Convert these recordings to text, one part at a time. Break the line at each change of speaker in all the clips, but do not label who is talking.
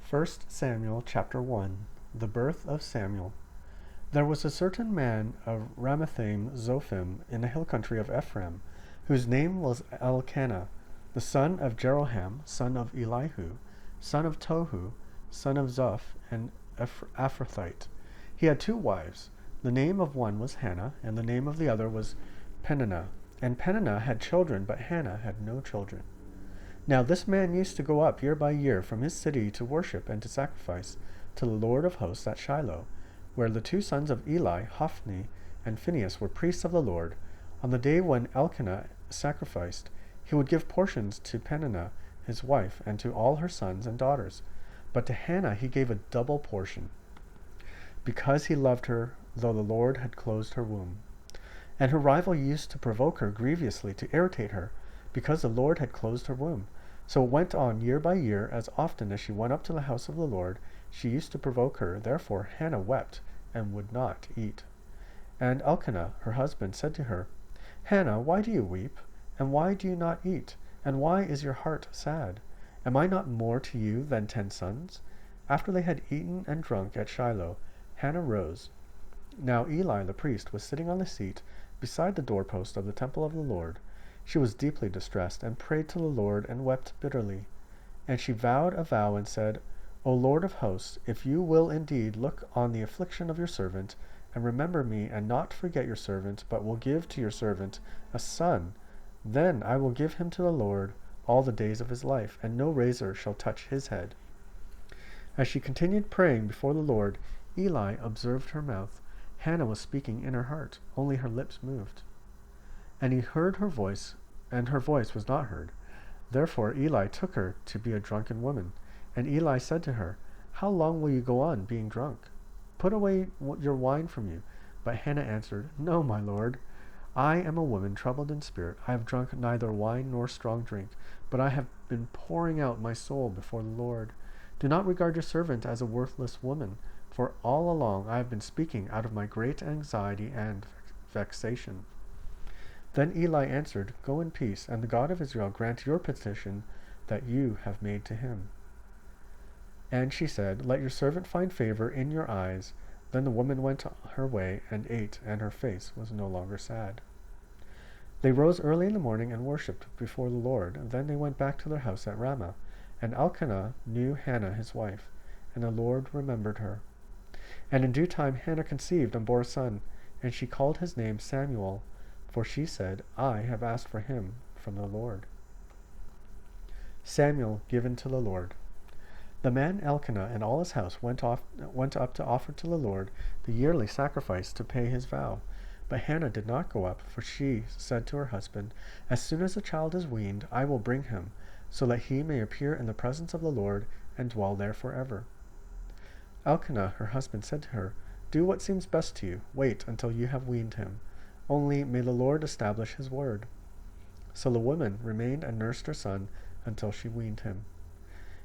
First Samuel chapter 1. The birth of Samuel. There was a certain man of Ramathaim Zophim in the hill country of Ephraim, whose name was Elkanah, the son of Jeroham, son of Elihu, son of Tohu, son of Zoph, and Ephrathite. He had 2 wives. The name of one was Hannah, and the name of the other was Peninnah. And Peninnah had children, but Hannah had no children. Now this man used to go up year by year from his city to worship and to sacrifice to the Lord of hosts at Shiloh, where the 2 sons of Eli, Hophni and Phinehas, were priests of the Lord. On the day when Elkanah sacrificed, he would give portions to Peninnah his wife, and to all her sons and daughters. But to Hannah he gave a double portion, because he loved her, though the Lord had closed her womb. And her rival used to provoke her grievously, to irritate her, because the Lord had closed her womb. So it went on year by year. As often as she went up to the house of the Lord, she used to provoke her. Therefore Hannah wept and would not eat. And Elkanah, her husband, said to her, Hannah, why do you weep? And why do you not eat? And why is your heart sad? Am I not more to you than 10 sons? After they had eaten and drunk at Shiloh, Hannah rose. Now Eli the priest was sitting on the seat beside the doorpost of the temple of the Lord. She was deeply distressed, and prayed to the Lord, and wept bitterly. And she vowed a vow, and said, O Lord of hosts, if you will indeed look on the affliction of your servant, and remember me, and not forget your servant, but will give to your servant a son, then I will give him to the Lord all the days of his life, and no razor shall touch his head. As she continued praying before the Lord, Eli observed her mouth. Hannah was speaking in her heart, only her lips moved. And he heard her voice, and her voice was not heard. Therefore Eli took her to be a drunken woman. And Eli said to her, How long will you go on being drunk? Put away your wine from you. But Hannah answered, No, my lord. I am a woman troubled in spirit. I have drunk neither wine nor strong drink, but I have been pouring out my soul before the Lord. Do not regard your servant as a worthless woman, for all along I have been speaking out of my great anxiety and vexation. Then Eli answered, Go in peace, and the God of Israel grant your petition that you have made to him. And she said, Let your servant find favor in your eyes. Then the woman went her way and ate, and her face was no longer sad. They rose early in the morning and worshipped before the Lord. And then they went back to their house at Ramah. And Elkanah knew Hannah his wife, and the Lord remembered her. And in due time Hannah conceived and bore a son, and she called his name Samuel, for she said, I have asked for him from the Lord. Samuel given to the Lord. The man Elkanah and all his house went up to offer to the Lord the yearly sacrifice to pay his vow. But Hannah did not go up, for she said to her husband, As soon as the child is weaned, I will bring him, so that he may appear in the presence of the Lord and dwell there forever. Elkanah, her husband, said to her, Do what seems best to you. Wait until you have weaned him. Only may the Lord establish his word. So the woman remained and nursed her son until she weaned him.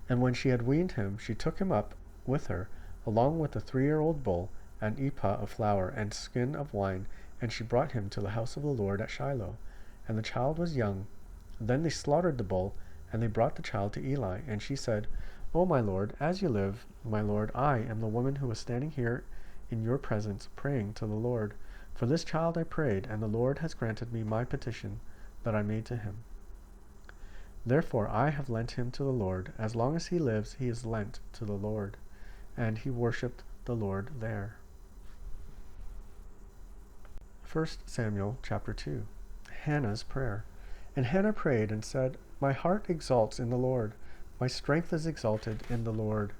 And when she had weaned him, she took him up with her, along with the 3-year-old bull, an ephah of flour, and skin of wine, and she brought him to the house of the Lord at Shiloh. And the child was young. Then they slaughtered the bull, and they brought the child to Eli. And she said, O my lord, as you live, my lord, I am the woman who was standing here in your presence, praying to the Lord. For this child I prayed, and the Lord has granted me my petition that I made to him. Therefore I have lent him to the Lord. As long as he lives, he is lent to the Lord. And he worshipped the Lord there. 1 Samuel chapter 2. Hannah's prayer. And Hannah prayed and said, My heart exalts in the Lord. My strength is exalted in the Lord.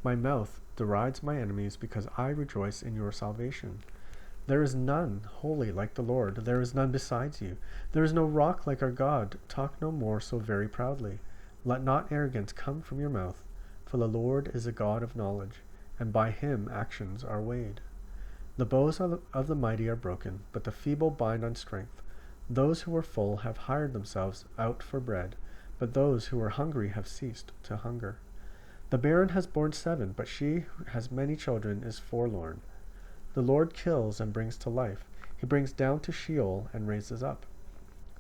My mouth derides my enemies, because I rejoice in your salvation. There is none holy like the Lord. There is none besides you. There is no rock like our God. Talk no more so very proudly. Let not arrogance come from your mouth. For the Lord is a God of knowledge, and by him actions are weighed. The bows of the mighty are broken, but the feeble bind on strength. Those who are full have hired themselves out for bread, but those who are hungry have ceased to hunger. The barren has borne 7, but she who has many children is forlorn. The Lord kills and brings to life. He brings down to Sheol and raises up.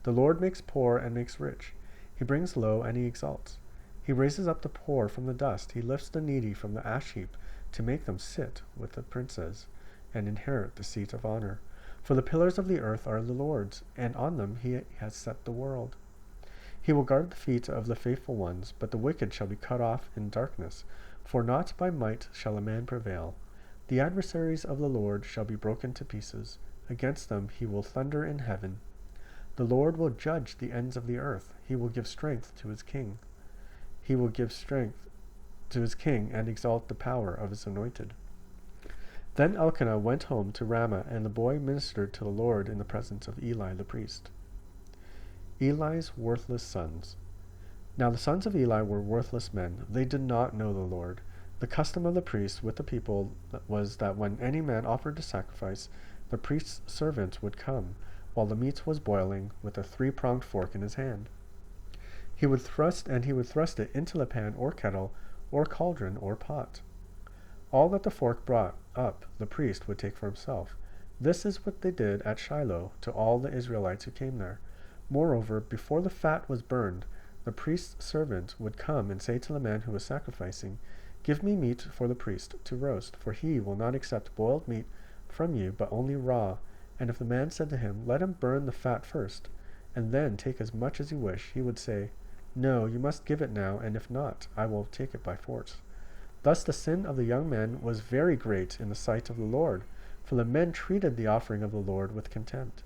The Lord makes poor and makes rich. He brings low and he exalts. He raises up the poor from the dust. He lifts the needy from the ash heap to make them sit with the princes and inherit the seat of honor. For the pillars of the earth are the Lord's, and on them he has set the world. He will guard the feet of the faithful ones, but the wicked shall be cut off in darkness. For not by might shall a man prevail. The adversaries of the Lord shall be broken to pieces. Against them he will thunder in heaven. The Lord will judge the ends of the earth. He will give strength to his king. He will give strength to his king and exalt the power of his anointed. Then Elkanah went home to Ramah, and the boy ministered to the Lord in the presence of Eli the priest. Eli's worthless sons. Now the sons of Eli were worthless men. They did not know the Lord. The custom of the priest with the people was that when any man offered a sacrifice, the priest's servant would come, while the meat was boiling, with a three-pronged fork in his hand. He would thrust it into the pan or kettle or cauldron or pot. All that the fork brought up, the priest would take for himself. This is what they did at Shiloh to all the Israelites who came there. Moreover, before the fat was burned, the priest's servant would come and say to the man who was sacrificing, "Give me meat for the priest to roast, for he will not accept boiled meat from you, but only raw." And if the man said to him, "Let him burn the fat first, and then take as much as you wish," he would say, "No, you must give it now, and if not, I will take it by force." Thus the sin of the young man was very great in the sight of the Lord, for the men treated the offering of the Lord with contempt.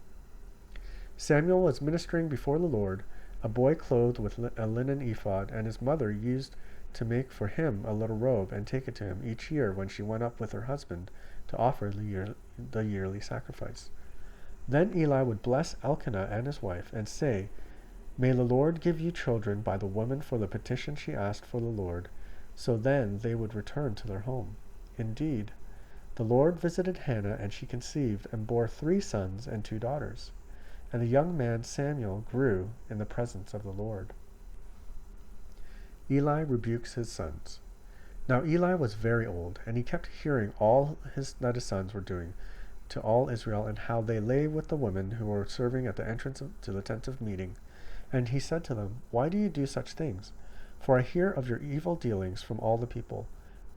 Samuel was ministering before the Lord, a boy clothed with a linen ephod, and his mother used to make for him a little robe and take it to him each year when she went up with her husband to offer the yearly sacrifice. Then Eli would bless Elkanah and his wife and say, "May the Lord give you children by the woman for the petition she asked for the Lord." So then they would return to their home. Indeed, the Lord visited Hannah, and she conceived and bore 3 sons and 2 daughters. And the young man Samuel grew in the presence of the Lord. Eli rebukes his sons. Now Eli was very old, and he kept hearing all that his sons were doing to all Israel, and how they lay with the women who were serving at the entrance to the tent of meeting. And he said to them, "Why do you do such things? For I hear of your evil dealings from all the people.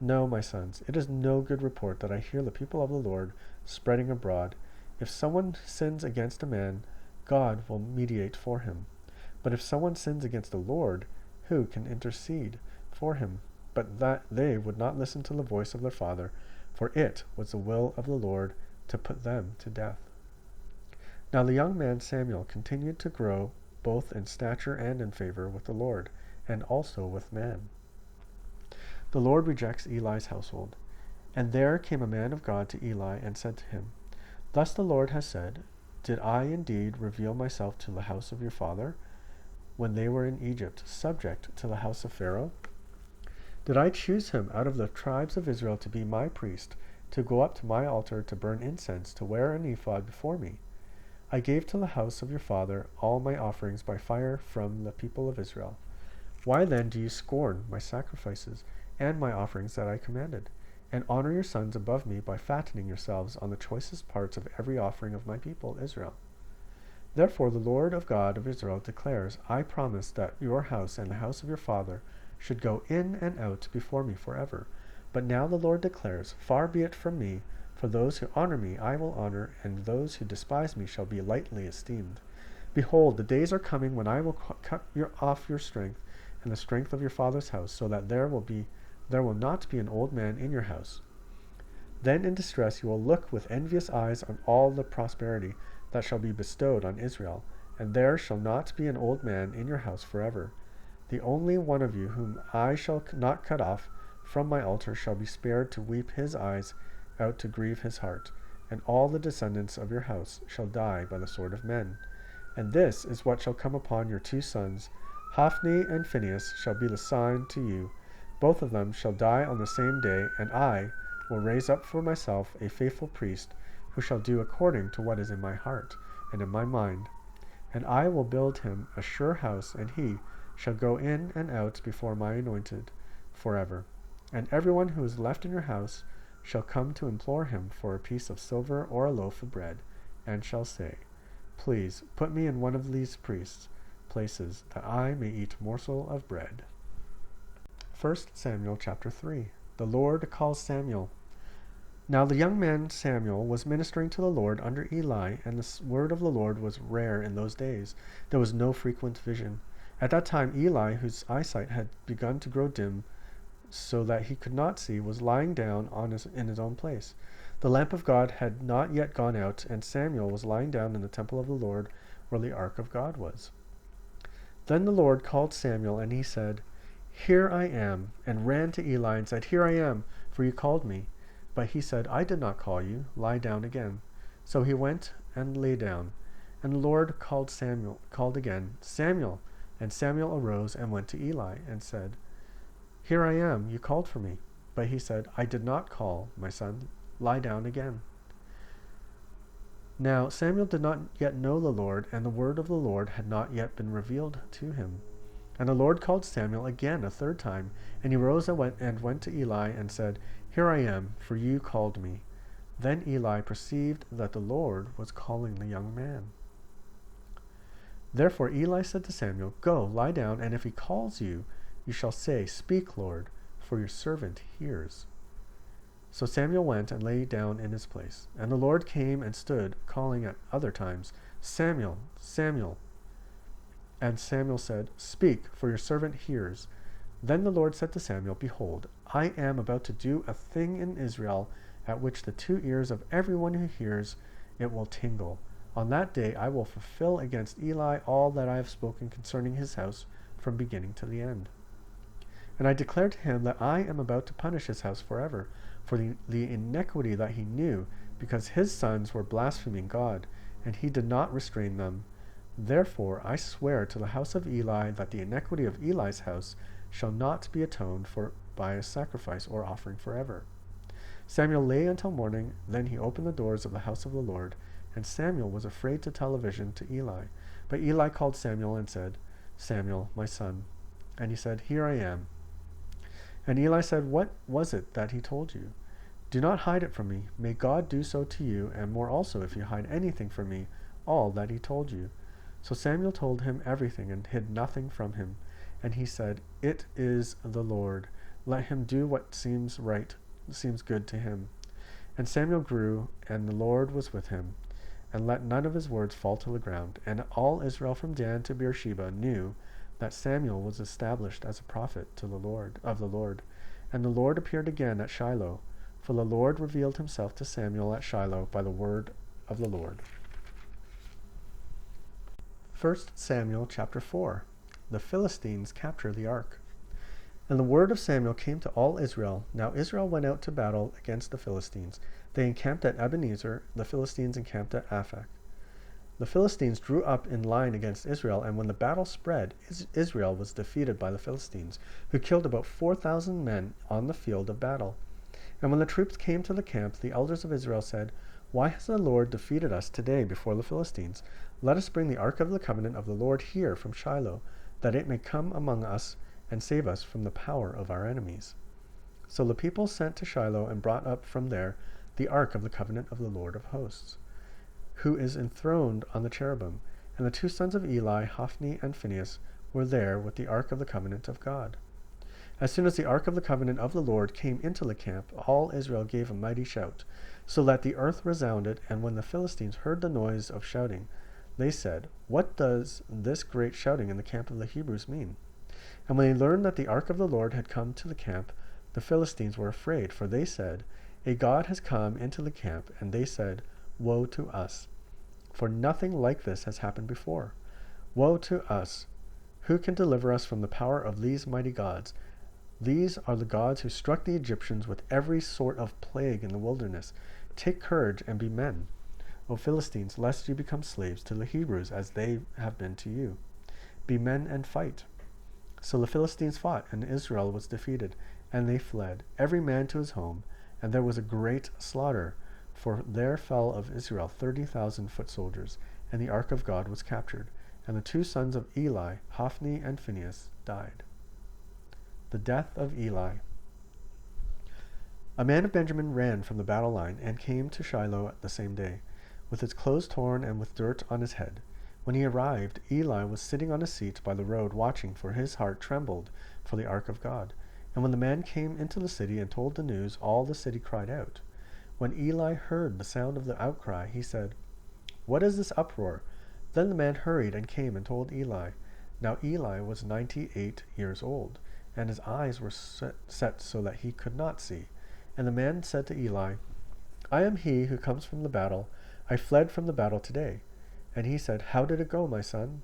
No, my sons, it is no good report that I hear the people of the Lord spreading abroad. If someone sins against a man, God will mediate for him. But if someone sins against the Lord, who can intercede for him?" But that they would not listen to the voice of their father, for it was the will of the Lord to put them to death. Now the young man Samuel continued to grow both in stature and in favor with the Lord, and also with man. The Lord rejects Eli's household. And there came a man of God to Eli and said to him, "Thus the Lord has said, Did I indeed reveal myself to the house of your father, when they were in Egypt, subject to the house of Pharaoh? Did I choose him out of the tribes of Israel to be my priest, to go up to my altar to burn incense, to wear an ephod before me? I gave to the house of your father all my offerings by fire from the people of Israel. Why then do you scorn my sacrifices and my offerings that I commanded, and honor your sons above me by fattening yourselves on the choicest parts of every offering of my people Israel? Therefore the Lord of God of Israel declares, I promised that your house and the house of your father should go in and out before me forever. But now the Lord declares, Far be it from me, for those who honor me I will honor, and those who despise me shall be lightly esteemed. Behold, the days are coming when I will cut off your strength and the strength of your father's house, so that there will not be an old man in your house. Then in distress you will look with envious eyes on all the prosperity that shall be bestowed on Israel, and there shall not be an old man in your house forever. The only one of you whom I shall not cut off from my altar shall be spared to weep his eyes out to grieve his heart, and all the descendants of your house shall die by the sword of men. And this is what shall come upon your 2 sons, Hophni and Phinehas shall be the sign to you. Both of them shall die on the same day, and I will raise up for myself a faithful priest, who shall do according to what is in my heart and in my mind. And I will build him a sure house, and he shall go in and out before my anointed forever. And everyone who is left in your house shall come to implore him for a piece of silver or a loaf of bread, and shall say, Please put me in one of these priests' places, that I may eat a morsel of bread. 1 Samuel chapter 3. The Lord calls Samuel. Now the young man Samuel was ministering to the Lord under Eli, and the word of the Lord was rare in those days. There was no frequent vision. At that time Eli, whose eyesight had begun to grow dim so that he could not see, was lying down in his own place. The lamp of God had not yet gone out, and Samuel was lying down in the temple of the Lord, where the ark of God was. Then the Lord called Samuel, and he said, "Here I am," and ran to Eli and said, "Here I am, for you called me." But he said, "I did not call you. Lie down again." So he went and lay down. And the Lord called again, "Samuel." And Samuel arose and went to Eli and said, "Here I am, you called for me." But he said, "I did not call, my son. Lie down again." Now Samuel did not yet know the Lord, and the word of the Lord had not yet been revealed to him. And the Lord called Samuel again a third time, and he rose and went to Eli and said, "Here I am, for you called me." Then Eli perceived that the Lord was calling the young man. Therefore Eli said to Samuel, "Go, lie down, and if he calls you, you shall say, 'Speak, Lord, for your servant hears.'" So Samuel went and lay down in his place. And the Lord came and stood, calling at other times, "Samuel, Samuel." And Samuel said, "Speak, for your servant hears." Then the Lord said to Samuel, "Behold, I am about to do a thing in Israel at which the two ears of everyone who hears it will tingle. On that day I will fulfill against Eli all that I have spoken concerning his house from beginning to the end. And I declare to him that I am about to punish his house forever for the iniquity that he knew, because his sons were blaspheming God, and he did not restrain them. Therefore I swear to the house of Eli that the iniquity of Eli's house shall not be atoned for by a sacrifice or offering forever." Samuel lay until morning, then he opened the doors of the house of the Lord, and Samuel was afraid to tell a vision to Eli. But Eli called Samuel and said, "Samuel, my son." And he said, "Here I am." And Eli said, "What was it that he told you? Do not hide it from me. May God do so to you, and more also, if you hide anything from me, all that he told you." So Samuel told him everything and hid nothing from him. And he said, "It is the Lord. Let him do what seems good to him." And Samuel grew, and the Lord was with him, and let none of his words fall to the ground. And all Israel from Dan to Beersheba knew that Samuel was established as a prophet of the Lord. And the Lord appeared again at Shiloh, for the Lord revealed himself to Samuel at Shiloh by the word of the Lord. 1 Samuel chapter 4. The Philistines capture the ark. And the word of Samuel came to all Israel. Now Israel went out to battle against the Philistines. They encamped at Ebenezer, the Philistines encamped at Aphek. The Philistines drew up in line against Israel, and when the battle spread, Israel was defeated by the Philistines, who killed about 4,000 men on the field of battle. And when the troops came to the camp, the elders of Israel said, "Why has the Lord defeated us today before the Philistines? Let us bring the ark of the covenant of the Lord here from Shiloh, that it may come among us and save us from the power of our enemies." So the people sent to Shiloh and brought up from there the ark of the covenant of the Lord of hosts, who is enthroned on the cherubim. And the two sons of Eli, Hophni and Phinehas, were there with the ark of the covenant of God. As soon as the ark of the covenant of the Lord came into the camp, all Israel gave a mighty shout, so that the earth resounded. And when the Philistines heard the noise of shouting, they said, "What does this great shouting in the camp of the Hebrews mean?" And when they learned that the ark of the Lord had come to the camp, the Philistines were afraid, for they said, "A god has come into the camp." And they said, "Woe to us, for nothing like this has happened before. Woe to us! Who can deliver us from the power of these mighty gods? These are the gods who struck the Egyptians with every sort of plague in the wilderness. Take courage and be men, O Philistines, lest you become slaves to the Hebrews as they have been to you. Be men and fight." So the Philistines fought, and Israel was defeated, and they fled, every man to his home, and there was a great slaughter, for there fell of Israel 30,000 foot soldiers, and the ark of God was captured, and the two sons of Eli, Hophni and Phinehas, died. The death of Eli. A man of Benjamin ran from the battle line and came to Shiloh the same day, with his clothes torn and with dirt on his head. When he arrived, Eli was sitting on a seat by the road watching, for his heart trembled for the ark of God. And when the man came into the city and told the news, all the city cried out. When Eli heard the sound of the outcry, he said, "What is this uproar?" Then the man hurried and came and told Eli. Now Eli was 98 years old, and his eyes were set so that he could not see. And the man said to Eli, "I am he who comes from the battle. I fled from the battle today." And he said, "How did it go, my son?"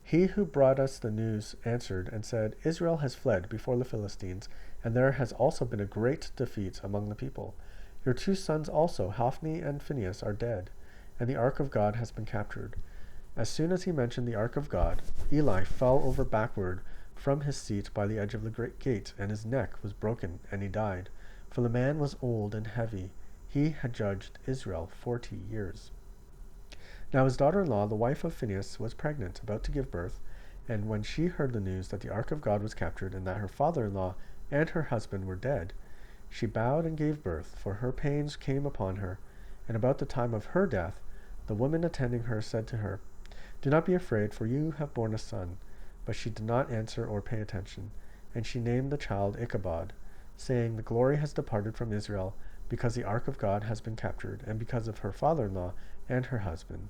He who brought us the news answered and said, "Israel has fled before the Philistines, and there has also been a great defeat among the people. Your 2 sons also, Hophni and Phinehas, are dead, and the ark of God has been captured." As soon as he mentioned the ark of God, Eli fell over backward from his seat by the edge of the great gate, and his neck was broken, and he died. For the man was old and heavy. He had judged Israel 40 years. Now his daughter-in-law, the wife of Phinehas, was pregnant, about to give birth, and when she heard the news that the ark of God was captured, and that her father-in-law and her husband were dead, she bowed and gave birth, for her pains came upon her. And about the time of her death, the woman attending her said to her, "Do not be afraid, for you have borne a son." But she did not answer or pay attention, and she named the child Ichabod, saying, "The glory has departed from Israel, because the ark of God has been captured, and because of her father-in-law and her husband."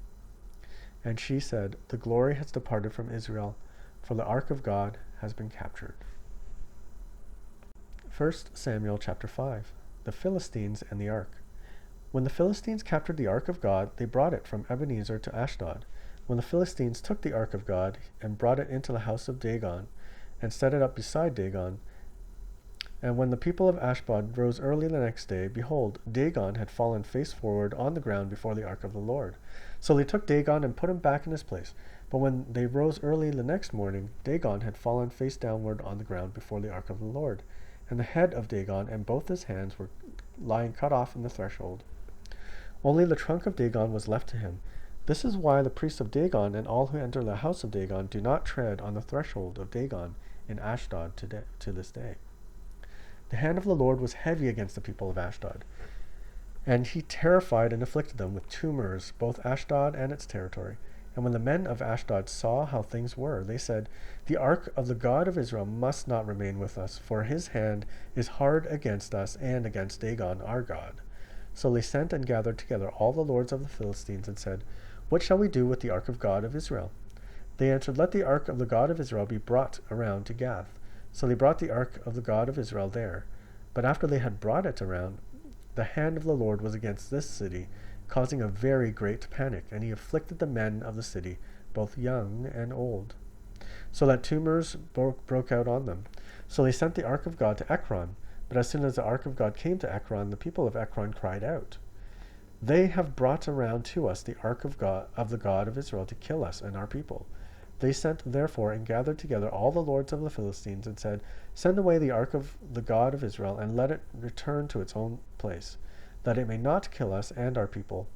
And she said, "The glory has departed from Israel, for the ark of God has been captured." 1 Samuel chapter 5. The Philistines and the ark. When the Philistines captured the ark of God, they brought it from Ebenezer to Ashdod. When the Philistines took the ark of God and brought it into the house of Dagon, and set it up beside Dagon, and when the people of Ashdod rose early the next day, behold, Dagon had fallen face forward on the ground before the ark of the Lord. So they took Dagon and put him back in his place. But when they rose early the next morning, Dagon had fallen face downward on the ground before the ark of the Lord, and the head of Dagon and both his hands were lying cut off in the threshold. Only the trunk of Dagon was left to him. This is why the priests of Dagon and all who enter the house of Dagon do not tread on the threshold of Dagon in Ashdod to this day. The hand of the Lord was heavy against the people of Ashdod, and he terrified and afflicted them with tumors, both Ashdod and its territory. And when the men of Ashdod saw how things were, they said, "The ark of the God of Israel must not remain with us, for his hand is hard against us and against Dagon our God." So they sent and gathered together all the lords of the Philistines and said, "What shall we do with the ark of God of Israel?" They answered, "Let the ark of the God of Israel be brought around to Gath." So they brought the ark of the God of Israel there. But after they had brought it around, the hand of the Lord was against this city, causing a very great panic, and he afflicted the men of the city, both young and old, so that tumors broke out on them. So they sent the ark of God to Ekron. But as soon as the ark of God came to Ekron, the people of Ekron cried out, "They have brought around to us the ark of the God of Israel to kill us and our people." They sent therefore and gathered together all the lords of the Philistines and said, "Send away the ark of the God of Israel, and let it return to its own place, that it may not kill us and our people."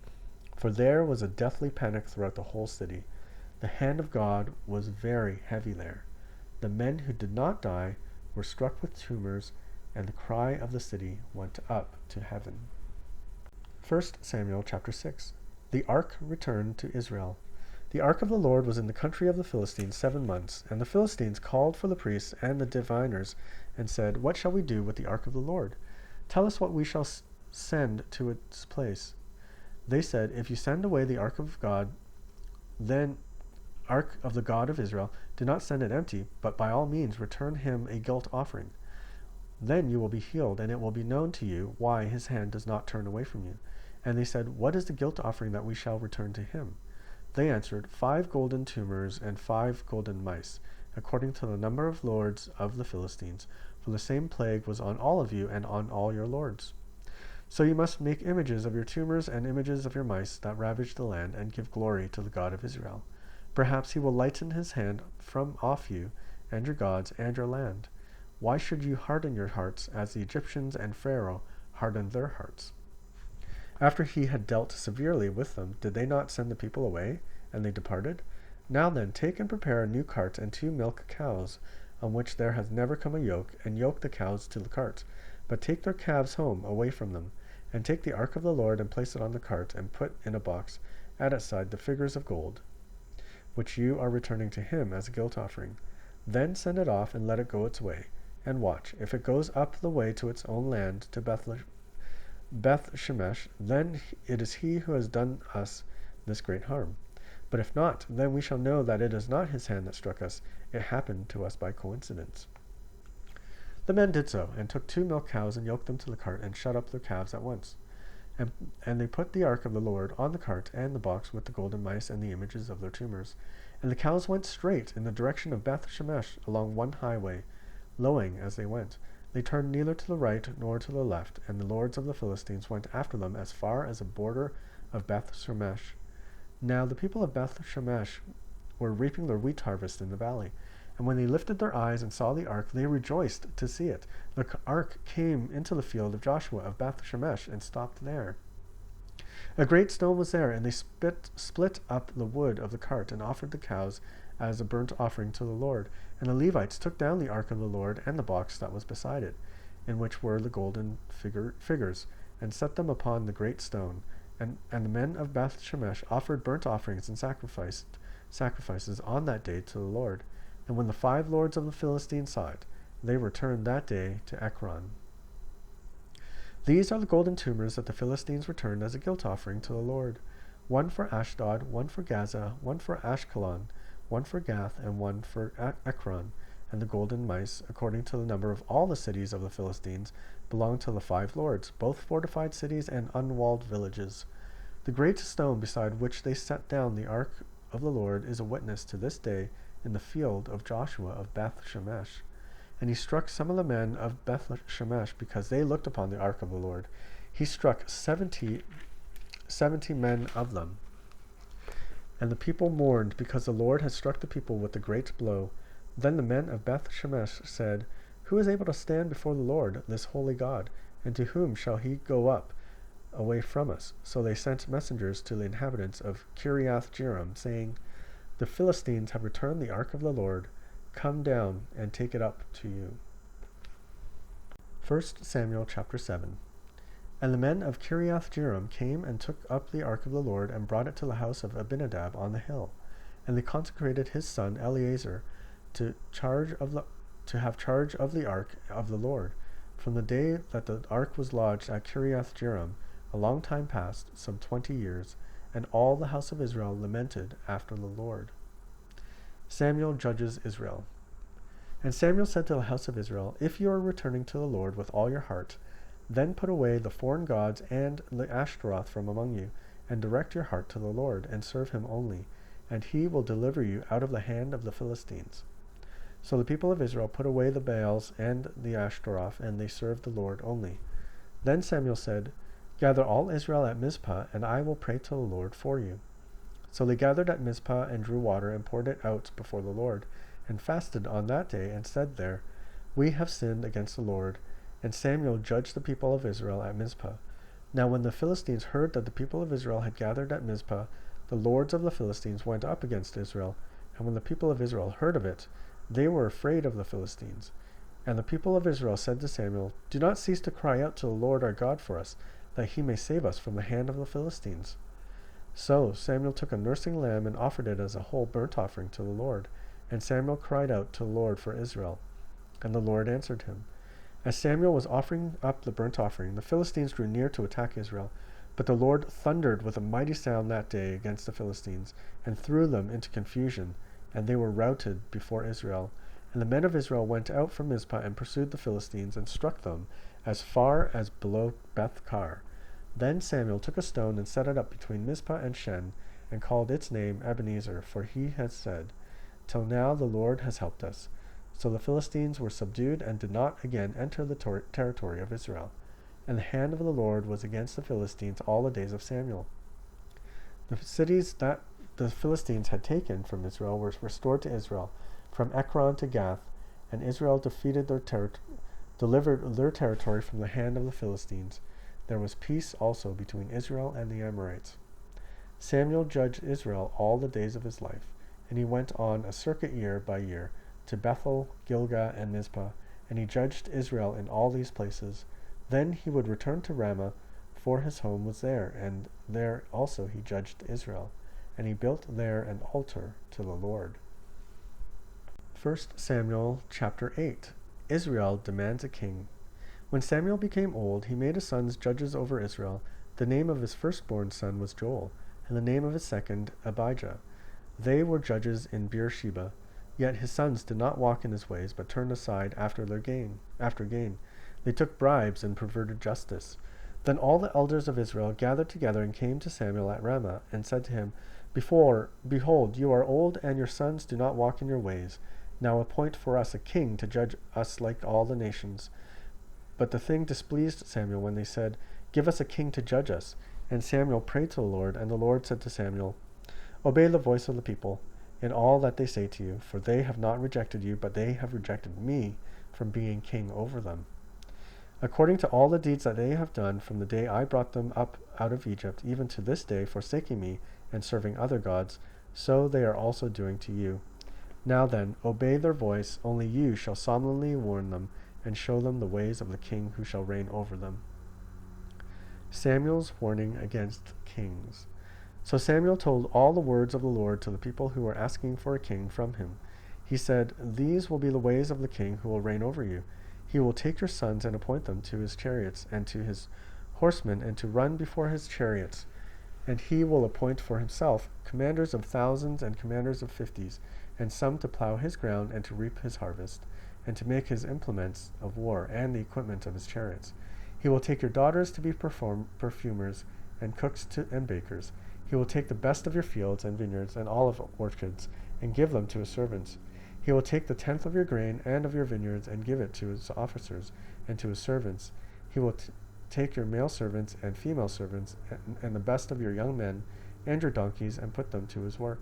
For there was a deathly panic throughout the whole city. The hand of God was very heavy there. The men who did not die were struck with tumors, and the cry of the city went up to heaven. 1 Samuel chapter 6. The ark returned to Israel. The ark of the Lord was in the country of the Philistines 7 months, and the Philistines called for the priests and the diviners, and said, "What shall we do with the ark of the Lord? Tell us what we shall send to its place." They said, "If you send away the ark of God, then ark of the God of Israel, do not send it empty, but by all means return him a guilt offering. Then you will be healed, and it will be known to you why his hand does not turn away from you." And they said, "What is the guilt offering that we shall return to him?" They answered, 5 golden tumors and 5 golden mice, according to the number of lords of the Philistines, for the same plague was on all of you and on all your lords. So you must make images of your tumors and images of your mice that ravage the land, and give glory to the God of Israel. Perhaps he will lighten his hand from off you and your gods and your land. Why should you harden your hearts as the Egyptians and Pharaoh hardened their hearts? After he had dealt severely with them, did they not send the people away, and they departed? Now then, take and prepare a new cart and 2 milk cows, on which there has never come a yoke, and yoke the cows to the cart. But take their calves home, away from them, and take the ark of the Lord, and place it on the cart, and put in a box at its side the figures of gold, which you are returning to him as a guilt offering. Then send it off, and let it go its way. and watch. If it goes up the way to its own land, to Beth Shemesh, then it is he who has done us this great harm. But if not, then we shall know that it is not his hand that struck us. It happened to us by coincidence." The men did so, and took 2 milk cows and yoked them to the cart and shut up their calves at once. And they put the ark of the Lord on the cart and the box with the golden mice and the images of their tumors. And the cows went straight in the direction of Beth Shemesh along one highway, lowing as they went. They turned neither to the right nor to the left, and the lords of the Philistines went after them as far as the border of Beth Shemesh. Now the people of Beth Shemesh were reaping their wheat harvest in the valley. And when they lifted their eyes and saw the ark, they rejoiced to see it. The ark came into the field of Joshua of Beth Shemesh and stopped there. A great stone was there, and they split up the wood of the cart and offered the cows as a burnt offering to the Lord. And the Levites took down the ark of the Lord and the box that was beside it, in which were the golden figures, and set them upon the great stone. And the men of Beth Shemesh offered burnt offerings and sacrifices on that day to the Lord. And when the 5 lords of the Philistines saw it, they returned that day to Ekron. These are the golden tumors that the Philistines returned as a guilt offering to the Lord: 1 for Ashdod, 1 for Gaza, 1 for Ashkelon, 1 for Gath, and 1 for Ekron. And the golden mice, according to the number of all the cities of the Philistines, belonged to the 5 lords, both fortified cities and unwalled villages. The great stone beside which they set down the ark of the Lord is a witness to this day in the field of Joshua of Beth Shemesh. And he struck some of the men of Beth Shemesh because they looked upon the ark of the Lord. He struck 70 men of them. And the people mourned because the Lord had struck the people with a great blow. Then the men of Beth Shemesh said, "Who is able to stand before the Lord, this holy God? And to whom shall he go up away from us?" So they sent messengers to the inhabitants of Kiriath-Jearim, saying, "The Philistines have returned the ark of the Lord. Come down and take it up to you." 1 Samuel chapter 7. And the men of Kiriath-Jearim came and took up the ark of the Lord and brought it to the house of Abinadab on the hill. And they consecrated his son Eleazar to have charge of the ark of the Lord. From the day that the ark was lodged at Kiriath-Jearim, a long time passed, some 20 years, and all the house of Israel lamented after the Lord. Samuel judges Israel. And Samuel said to the house of Israel, "If you are returning to the Lord with all your heart, then put away the foreign gods and the Ashtaroth from among you, and direct your heart to the Lord, and serve him only, and he will deliver you out of the hand of the Philistines." So the people of Israel put away the Baals and the Ashtaroth, and they served the Lord only. Then Samuel said, "Gather all Israel at Mizpah, and I will pray to the Lord for you." So they gathered at Mizpah and drew water and poured it out before the Lord, and fasted on that day, and said there, "We have sinned against the Lord." And Samuel judged the people of Israel at Mizpah. Now when the Philistines heard that the people of Israel had gathered at Mizpah, the lords of the Philistines went up against Israel. And when the people of Israel heard of it, they were afraid of the Philistines. And the people of Israel said to Samuel, "Do not cease to cry out to the Lord our God for us, that he may save us from the hand of the Philistines." So Samuel took a nursing lamb and offered it as a whole burnt offering to the Lord. And Samuel cried out to the Lord for Israel. And the Lord answered him. As Samuel was offering up the burnt offering, the Philistines drew near to attack Israel. But the Lord thundered with a mighty sound that day against the Philistines, and threw them into confusion, and they were routed before Israel. And the men of Israel went out from Mizpah and pursued the Philistines, and struck them as far as below Beth-kar. Then Samuel took a stone and set it up between Mizpah and Shen, and called its name Ebenezer, for he had said, "Till now the Lord has helped us." So the Philistines were subdued and did not again enter the territory of Israel. And the hand of the Lord was against the Philistines all the days of Samuel. The cities that the Philistines had taken from Israel were restored to Israel, from Ekron to Gath, and Israel delivered their territory from the hand of the Philistines. There was peace also between Israel and the Amorites. Samuel judged Israel all the days of his life, and he went on a circuit year by year to Bethel, Gilgal, and Mizpah, and he judged Israel in all these places. Then he would return to Ramah, for his home was there, and there also he judged Israel, and he built there an altar to the Lord. 1 Samuel chapter 8. Israel demands a king. When Samuel became old, he made his sons judges over Israel. The name of his firstborn son was Joel, and the name of his second Abijah. They were judges in Beersheba. Yet his sons did not walk in his ways, but turned aside after gain. They took bribes and perverted justice. Then all the elders of Israel gathered together and came to Samuel at Ramah, and said to him, Behold, you are old, and your sons do not walk in your ways. Now appoint for us a king to judge us like all the nations. But the thing displeased Samuel when they said, Give us a king to judge us. And Samuel prayed to the Lord, and the Lord said to Samuel, Obey the voice of the people in all that they say to you, for they have not rejected you, but they have rejected me from being king over them. According to all the deeds that they have done from the day I brought them up out of Egypt, even to this day, forsaking me and serving other gods, so they are also doing to you. Now then, obey their voice, only you shall solemnly warn them, and show them the ways of the king who shall reign over them. Samuel's warning against kings. So Samuel told all the words of the Lord to the people who were asking for a king from him. He said, These will be the ways of the king who will reign over you. He will take your sons and appoint them to his chariots and to his horsemen, and to run before his chariots. And he will appoint for himself commanders of thousands and commanders of fifties, and some to plow his ground and to reap his harvest, and to make his implements of war and the equipment of his chariots. He will take your daughters to be perfumers and cooks and bakers. He will take the best of your fields and vineyards and olive orchards, and give them to his servants. He will take the tenth of your grain and of your vineyards, and give it to his officers and to his servants. He will take your male servants and female servants, and the best of your young men and your donkeys, and put them to his work.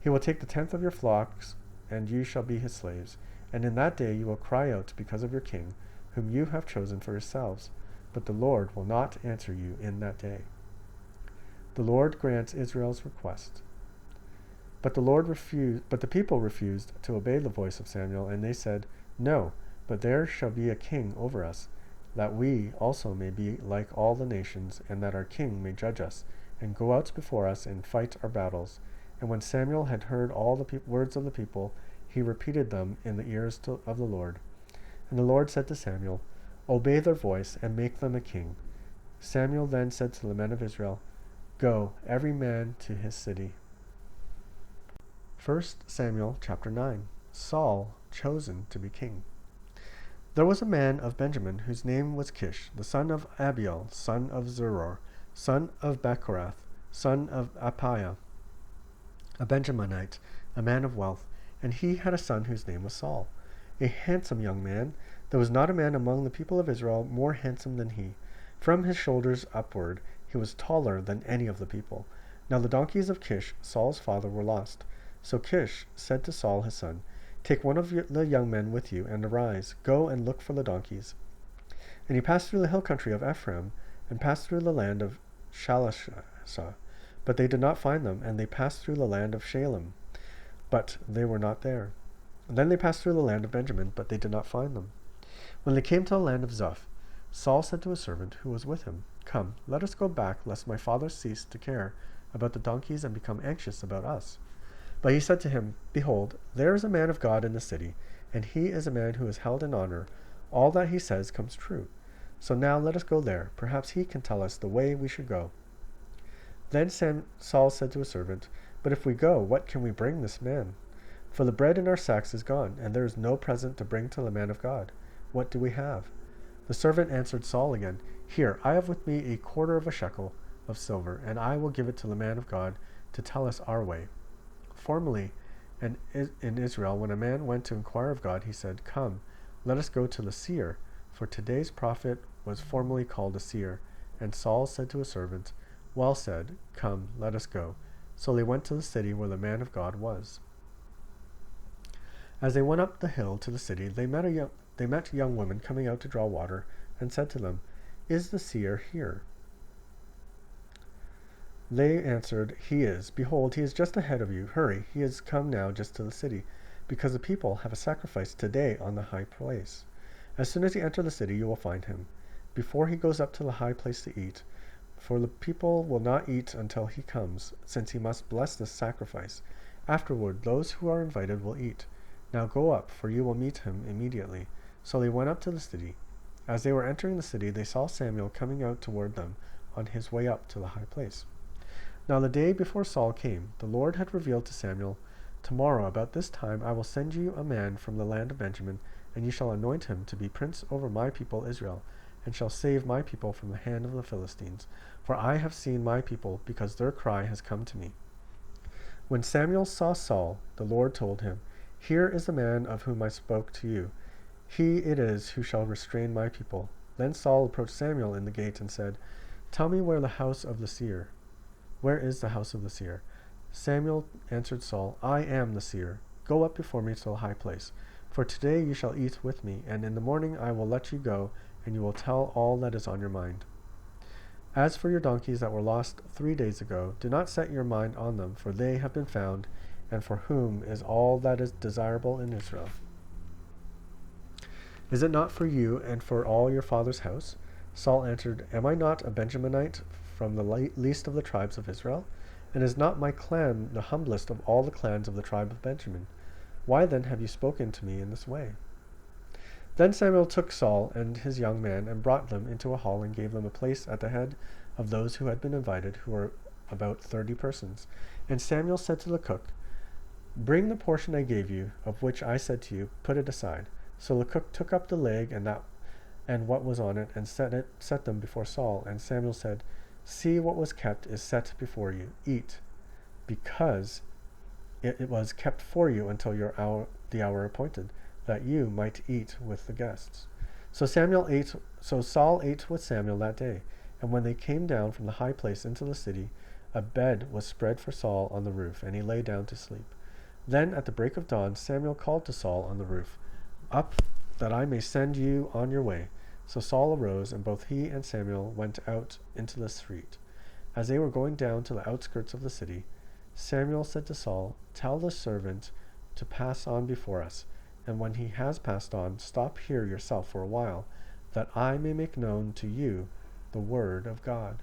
He will take the tenth of your flocks, and you shall be his slaves. And in that day you will cry out because of your king, whom you have chosen for yourselves. But the Lord will not answer you in that day. The Lord grants Israel's request. But the people refused to obey the voice of Samuel, and they said, No, but there shall be a king over us, that we also may be like all the nations, and that our king may judge us, and go out before us and fight our battles. And when Samuel had heard all the words of the people, he repeated them in the ears of the Lord. And the Lord said to Samuel, Obey their voice, and make them a king. Samuel then said to the men of Israel, Go, every man to his city. 1 Samuel chapter 9. Saul chosen to be king. There was a man of Benjamin whose name was Kish, the son of Abiel, son of Zeror, son of Bechorath, son of Appiah, a Benjaminite, a man of wealth, and he had a son whose name was Saul, a handsome young man. There was not a man among the people of Israel more handsome than he. From his shoulders upward he was taller than any of the people. Now the donkeys of Kish, Saul's father, were lost. So Kish said to Saul his son, Take one of the young men with you, and arise, go and look for the donkeys. And he passed through the hill country of Ephraim, and passed through the land of Shalashah. But they did not find them, and they passed through the land of Shalem, but they were not there. And then they passed through the land of Benjamin, but they did not find them. When they came to the land of Zuph, Saul said to a servant who was with him, Come, let us go back, lest my father cease to care about the donkeys and become anxious about us. But he said to him, Behold, there is a man of God in the city, and he is a man who is held in honor. All that he says comes true. So now let us go there. Perhaps he can tell us the way we should go. Then Saul said to a servant, But if we go, what can we bring this man? For the bread in our sacks is gone, and there is no present to bring to the man of God. What do we have? The servant answered Saul again, Here, I have with me a quarter of a shekel of silver, and I will give it to the man of God to tell us our way. Formerly, in Israel, when a man went to inquire of God, he said, Come, let us go to the seer, for today's prophet was formerly called a seer. And Saul said to a servant, Well said, come, let us go. So they went to the city where the man of God was. As they went up the hill to the city, they met young women coming out to draw water, and said to them, Is the seer here? They answered, He is. Behold, he is just ahead of you. Hurry, he has come now just to the city, because the people have a sacrifice today on the high place. As soon as you enter the city, you will find him, before he goes up to the high place to eat. For the people will not eat until he comes, since he must bless this sacrifice. Afterward, those who are invited will eat. Now go up, for you will meet him immediately. So they went up to the city. As they were entering the city, they saw Samuel coming out toward them on his way up to the high place. Now the day before Saul came, the Lord had revealed to Samuel, "Tomorrow about this time I will send you a man from the land of Benjamin, and you shall anoint him to be prince over my people Israel, and shall save my people from the hand of the Philistines. For I have seen my people, because their cry has come to me." When Samuel saw Saul, the Lord told him, "Here is the man of whom I spoke to you. He it is who shall restrain my people." Then Saul approached Samuel in the gate and said, "Tell me where the house of the seer. Where is the house of the seer?" Samuel answered Saul, "I am the seer. Go up before me to the high place. For today you shall eat with me, and in the morning I will let you go, and you will tell all that is on your mind. As for your donkeys that were lost 3 days ago, do not set your mind on them, for they have been found, and for whom is all that is desirable in Israel. Is it not for you and for all your father's house?" Saul answered, "Am I not a Benjaminite from the least of the tribes of Israel? And is not my clan the humblest of all the clans of the tribe of Benjamin? Why then have you spoken to me in this way?" Then Samuel took Saul and his young man and brought them into a hall and gave them a place at the head of those who had been invited, who were about 30 persons. And Samuel said to the cook, "Bring the portion I gave you, of which I said to you, put it aside." So the cook took up the leg and what was on it, and set them before Saul. And Samuel said, "See, what was kept is set before you. Eat, because it was kept for you until the hour appointed, that you might eat with the guests." So Saul ate with Samuel that day. And when they came down from the high place into the city, a bed was spread for Saul on the roof, and he lay down to sleep. Then at the break of dawn Samuel called to Saul on the roof, "Up, that I may send you on your way." So Saul arose, and both he and Samuel went out into the street. As they were going down to the outskirts of the city, Samuel said to Saul, "Tell the servant to pass on before us, and when he has passed on, stop here yourself for a while, that I may make known to you the word of God."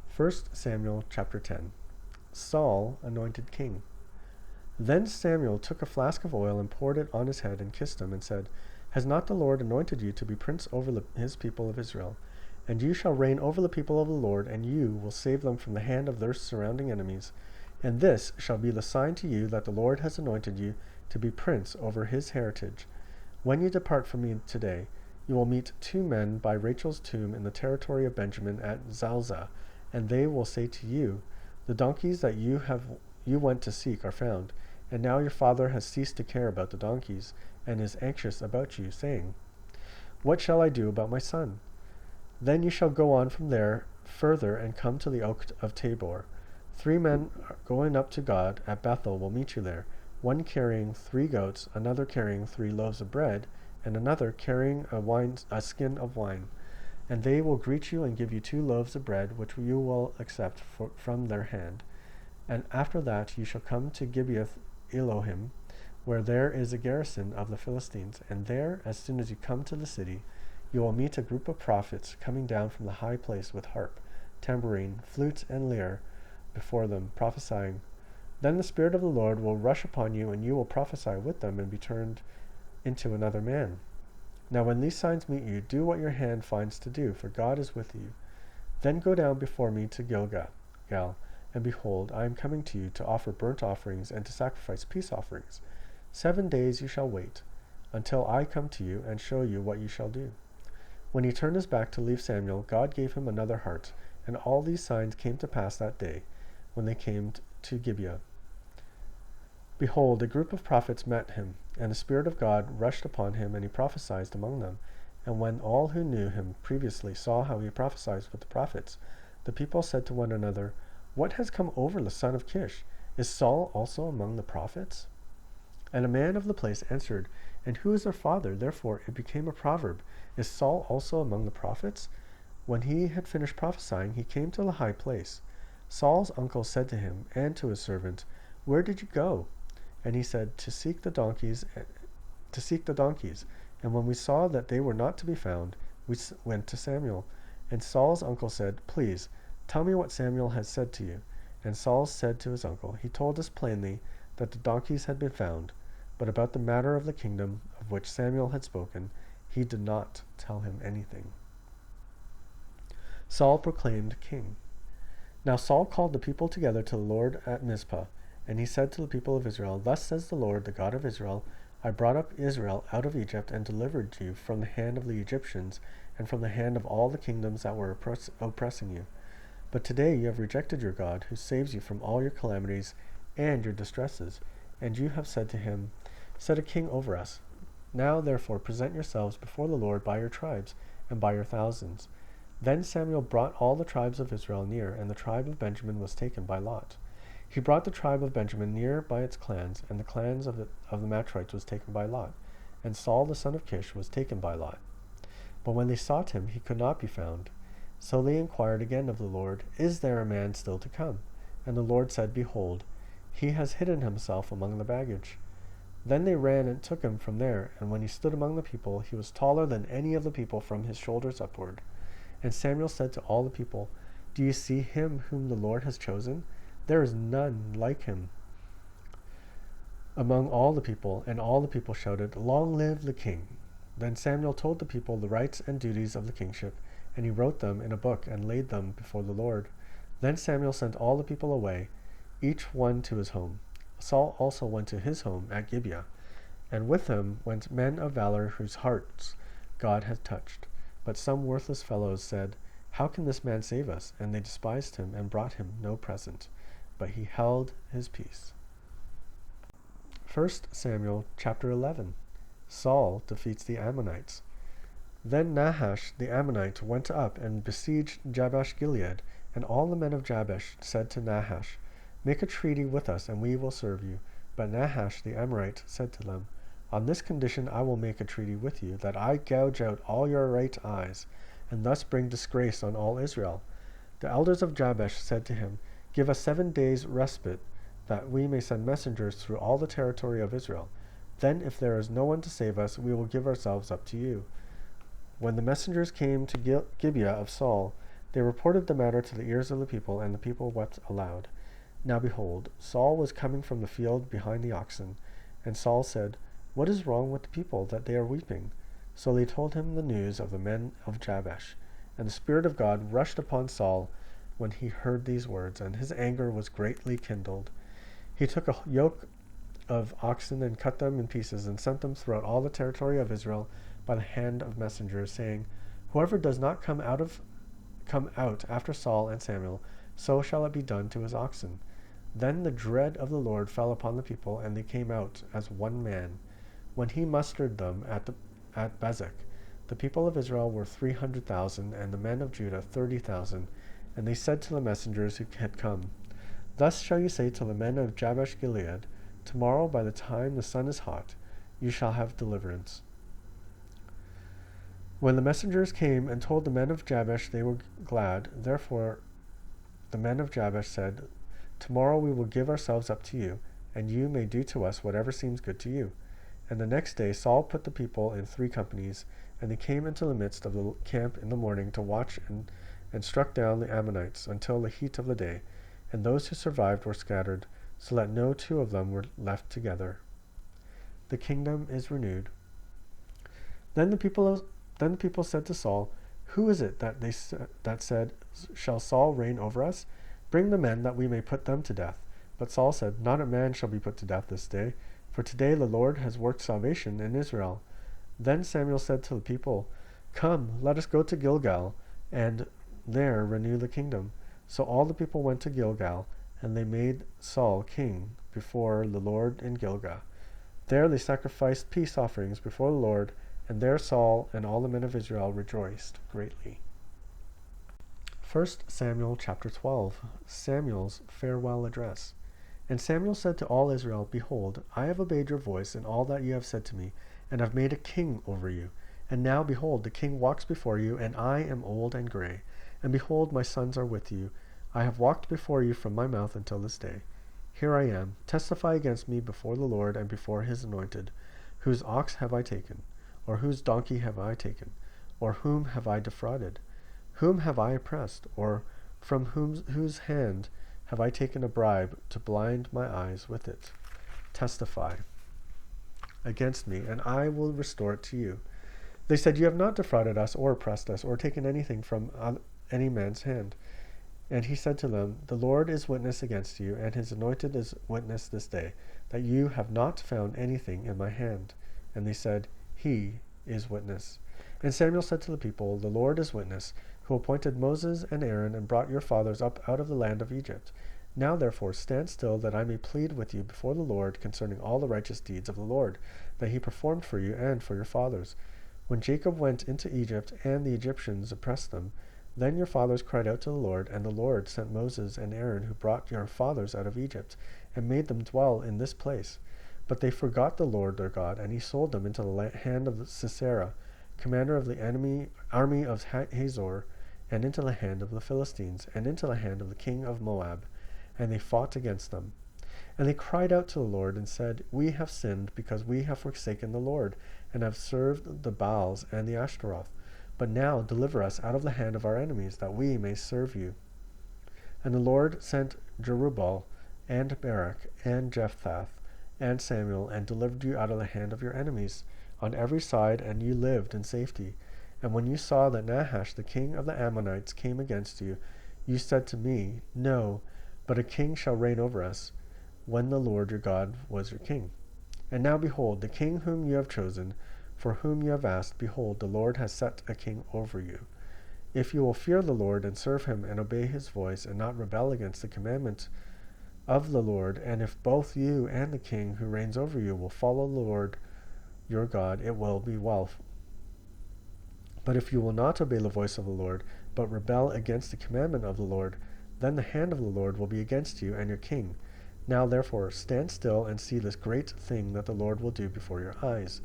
1 Samuel chapter 10. Saul anointed king. Then Samuel took a flask of oil and poured it on his head and kissed him and said, "Has not the Lord anointed you to be prince over his people of Israel? And you shall reign over the people of the Lord, and you will save them from the hand of their surrounding enemies. And this shall be the sign to you that the Lord has anointed you to be prince over his heritage. When you depart from me today, you will meet 2 men by Rachel's tomb in the territory of Benjamin at Zalzah, and they will say to you, 'The donkeys that you went to seek are found, and now your father has ceased to care about the donkeys, and is anxious about you, saying, What shall I do about my son?' Then you shall go on from there further and come to the oak of Tabor. 3 men going up to God at Bethel will meet you there, one carrying 3 goats, another carrying 3 loaves of bread, and another carrying a skin of wine. And they will greet you and give you 2 loaves of bread, which you will accept from their hand. And after that you shall come to Gibeath Elohim, where there is a garrison of the Philistines. And there, as soon as you come to the city, you will meet a group of prophets coming down from the high place with harp, tambourine, flute, and lyre before them, prophesying. Then the Spirit of the Lord will rush upon you, and you will prophesy with them and be turned into another man. Now when these signs meet you, do what your hand finds to do, for God is with you. Then go down before me to Gilgal, and behold, I am coming to you to offer burnt offerings and to sacrifice peace offerings. 7 days you shall wait, until I come to you and show you what you shall do." When he turned his back to leave Samuel, God gave him another heart, and all these signs came to pass that day, when they came to Gibeah. Behold, a group of prophets met him, and the Spirit of God rushed upon him, and he prophesied among them. And when all who knew him previously saw how he prophesied with the prophets, the people said to one another, "What has come over the son of Kish? Is Saul also among the prophets?" And a man of the place answered, "And who is their father?" Therefore it became a proverb, "Is Saul also among the prophets?" When he had finished prophesying, he came to the high place. Saul's uncle said to him and to his servant, "Where did you go?" And he said, to seek the donkeys. And when we saw that they were not to be found, we went to Samuel. And Saul's uncle said, "Please, tell me what Samuel has said to you." And Saul said to his uncle, "He told us plainly that the donkeys had been found, But about the matter of the kingdom of which Samuel had spoken, he did not tell him anything. Saul proclaimed king. Now Saul called the people together to the Lord at Mizpah, and he said to the people of Israel, Thus says the Lord, the God of Israel, I brought up Israel out of Egypt and delivered you from the hand of the Egyptians and from the hand of all the kingdoms that were oppressing you. But today you have rejected your God, who saves you from all your calamities and your distresses, and you have said to him, Set a king over us. Now therefore present yourselves before the Lord by your tribes and by your thousands. Then Samuel brought all the tribes of Israel near, and the tribe of Benjamin was taken by lot. He brought the tribe of Benjamin near by its clans, and the clans of the Matrites was taken by lot, and Saul the son of Kish was taken by lot. But when they sought him, he could not be found. So they inquired again of the Lord, Is there a man still to come? And the Lord said, Behold, he has hidden himself among the baggage. Then they ran and took him from there, and when he stood among the people, he was taller than any of the people from his shoulders upward. And Samuel said to all the people, Do you see him whom the Lord has chosen? There is none like him among all the people, and all the people shouted, Long live the king! Then Samuel told the people the rights and duties of the kingship, and he wrote them in a book and laid them before the Lord. Then Samuel sent all the people away, each one to his home. Saul also went to his home at Gibeah, and with him went men of valor whose hearts God had touched. But some worthless fellows said, How can this man save us? And they despised him and brought him no present. But he held his peace. 1 Samuel chapter 11. Saul defeats the Ammonites. Then Nahash the Ammonite went up and besieged Jabesh Gilead, and all the men of Jabesh said to Nahash, Make a treaty with us, and we will serve you. But Nahash the Amorite said to them, On this condition I will make a treaty with you, that I gouge out all your right eyes, and thus bring disgrace on all Israel. The elders of Jabesh said to him, Give us 7 days' respite, that we may send messengers through all the territory of Israel. Then, if there is no one to save us, we will give ourselves up to you. When the messengers came to Gibeah of Saul, they reported the matter to the ears of the people, and the people wept aloud. Now behold, Saul was coming from the field behind the oxen, and Saul said, What is wrong with the people, that they are weeping? So they told him the news of the men of Jabesh. And the Spirit of God rushed upon Saul when he heard these words, and his anger was greatly kindled. He took a yoke of oxen and cut them in pieces, and sent them throughout all the territory of Israel by the hand of messengers, saying, Whoever does not come out after Saul and Samuel, so shall it be done to his oxen. Then the dread of the Lord fell upon the people, and they came out as one man. When he mustered them at Bezek, the people of Israel were 300,000, and the men of Judah 30,000. And they said to the messengers who had come, Thus shall you say to the men of Jabesh Gilead, Tomorrow by the time the sun is hot, you shall have deliverance. When the messengers came and told the men of Jabesh, they were glad. Therefore the men of Jabesh said, Tomorrow we will give ourselves up to you, and you may do to us whatever seems good to you. And the next day Saul put the people in 3 companies, and they came into the midst of the camp in the morning to watch, and struck down the Ammonites until the heat of the day. And those who survived were scattered, so that no 2 of them were left together. The kingdom is renewed. Then the people said to Saul, Who is it that said, Shall Saul reign over us? Bring the men, that we may put them to death. But Saul said, Not a man shall be put to death this day, for today the Lord has worked salvation in Israel. Then Samuel said to the people, Come, let us go to Gilgal, and there renew the kingdom. So all the people went to Gilgal, and they made Saul king before the Lord in Gilgal. There they sacrificed peace offerings before the Lord, and there Saul and all the men of Israel rejoiced greatly. 1 Samuel chapter 12. Samuel's farewell address. And Samuel said to all Israel, Behold, I have obeyed your voice in all that you have said to me, and have made a king over you. And now, behold, the king walks before you, and I am old and gray. And behold, my sons are with you. I have walked before you from my mouth until this day. Here I am. Testify against me before the Lord and before his anointed. Whose ox have I taken? Or whose donkey have I taken? Or whom have I defrauded? Whom have I oppressed? Or from whose hand have I taken a bribe to blind my eyes with it? Testify. against me, and I will restore it to you. They said, You have not defrauded us or oppressed us or taken anything from any man's hand. And he said to them, The Lord is witness against you, and his anointed is witness this day, that you have not found anything in my hand. And they said, He is witness. And Samuel said to the people, The Lord is witness, who appointed Moses and Aaron and brought your fathers up out of the land of Egypt. Now therefore stand still, that I may plead with you before the Lord concerning all the righteous deeds of the Lord, that he performed for you and for your fathers. When Jacob went into Egypt, and the Egyptians oppressed them, then your fathers cried out to the Lord, and the Lord sent Moses and Aaron, who brought your fathers out of Egypt, and made them dwell in this place. But they forgot the Lord their God, and he sold them into the hand of Sisera, commander of the army of Hazor, and into the hand of the Philistines, and into the hand of the king of Moab. And they fought against them. And they cried out to the Lord, and said, We have sinned, because we have forsaken the Lord, and have served the Baals and the Ashtaroth. But now deliver us out of the hand of our enemies, that we may serve you. And the Lord sent Jerubbaal, and Barak, and Jephthah, and Samuel, and delivered you out of the hand of your enemies on every side, and you lived in safety. And when you saw that Nahash, the king of the Ammonites, came against you, you said to me, No, but a king shall reign over us, when the Lord your God was your king. And now behold, the king whom you have chosen, for whom you have asked, behold, the Lord has set a king over you. If you will fear the Lord and serve him and obey his voice and not rebel against the commandment of the Lord, and if both you and the king who reigns over you will follow the Lord your God, it will be well. But if you will not obey the voice of the Lord, but rebel against the commandment of the Lord, then the hand of the Lord will be against you and your king. Now therefore stand still and see this great thing that the Lord will do before your eyes.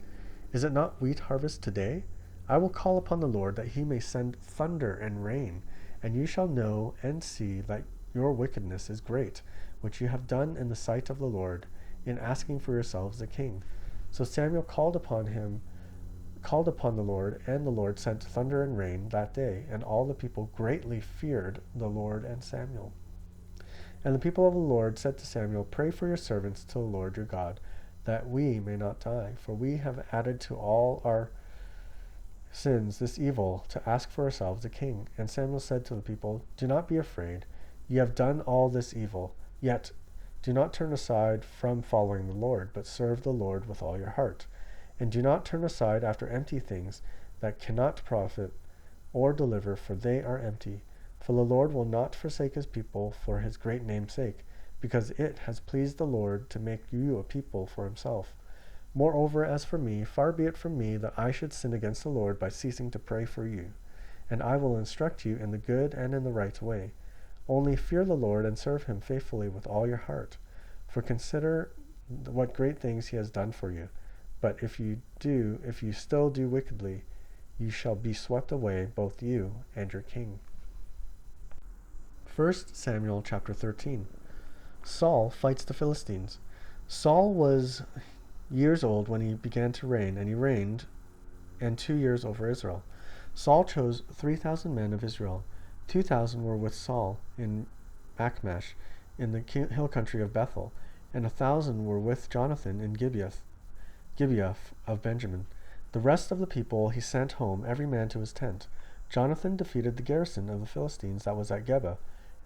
Is it not wheat harvest today? I will call upon the Lord that he may send thunder and rain, and you shall know and see that your wickedness is great, which you have done in the sight of the Lord, in asking for yourselves a king. So Samuel called upon the Lord, and the Lord sent thunder and rain that day, and all the people greatly feared the Lord and Samuel. And the people of the Lord said to Samuel, Pray for your servants to the Lord your God, that we may not die, for we have added to all our sins this evil, to ask for ourselves a king. And Samuel said to the people, Do not be afraid. Ye have done all this evil, yet do not turn aside from following the Lord, but serve the Lord with all your heart. And do not turn aside after empty things that cannot profit or deliver, for they are empty. For the Lord will not forsake his people for his great name's sake, because it has pleased the Lord to make you a people for himself. Moreover, as for me, far be it from me that I should sin against the Lord by ceasing to pray for you. And I will instruct you in the good and in the right way. Only fear the Lord and serve him faithfully with all your heart. For consider what great things he has done for you. But if you still do wickedly, you shall be swept away, both you and your king. 1 Samuel chapter 13. Saul fights the Philistines. Saul was years old when he began to reign, and he reigned 2 years over Israel. Saul chose 3,000 men of Israel. 2,000 were with Saul in Machmash, in the hill country of Bethel, and 1,000 were with Jonathan in Gibeah of Benjamin. The rest of the people he sent home, every man to his tent. Jonathan defeated the garrison of the Philistines that was at Geba,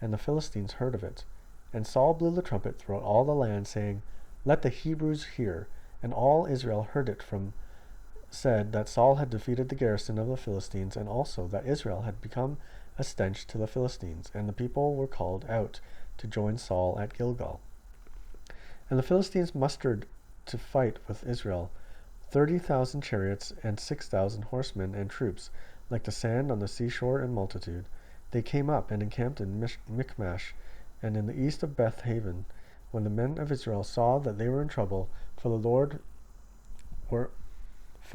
and the Philistines heard of it. And Saul blew the trumpet throughout all the land, saying, Let the Hebrews hear. And all Israel heard it said that Saul had defeated the garrison of the Philistines, and also that Israel had become a stench to the Philistines. And the people were called out to join Saul at Gilgal. And the Philistines mustered to fight with Israel 30,000 chariots and 6,000 horsemen and troops, like the sand on the seashore in multitude. They came up and encamped in Michmash, and in the east of Beth Haven. When the men of Israel saw that they were in trouble, for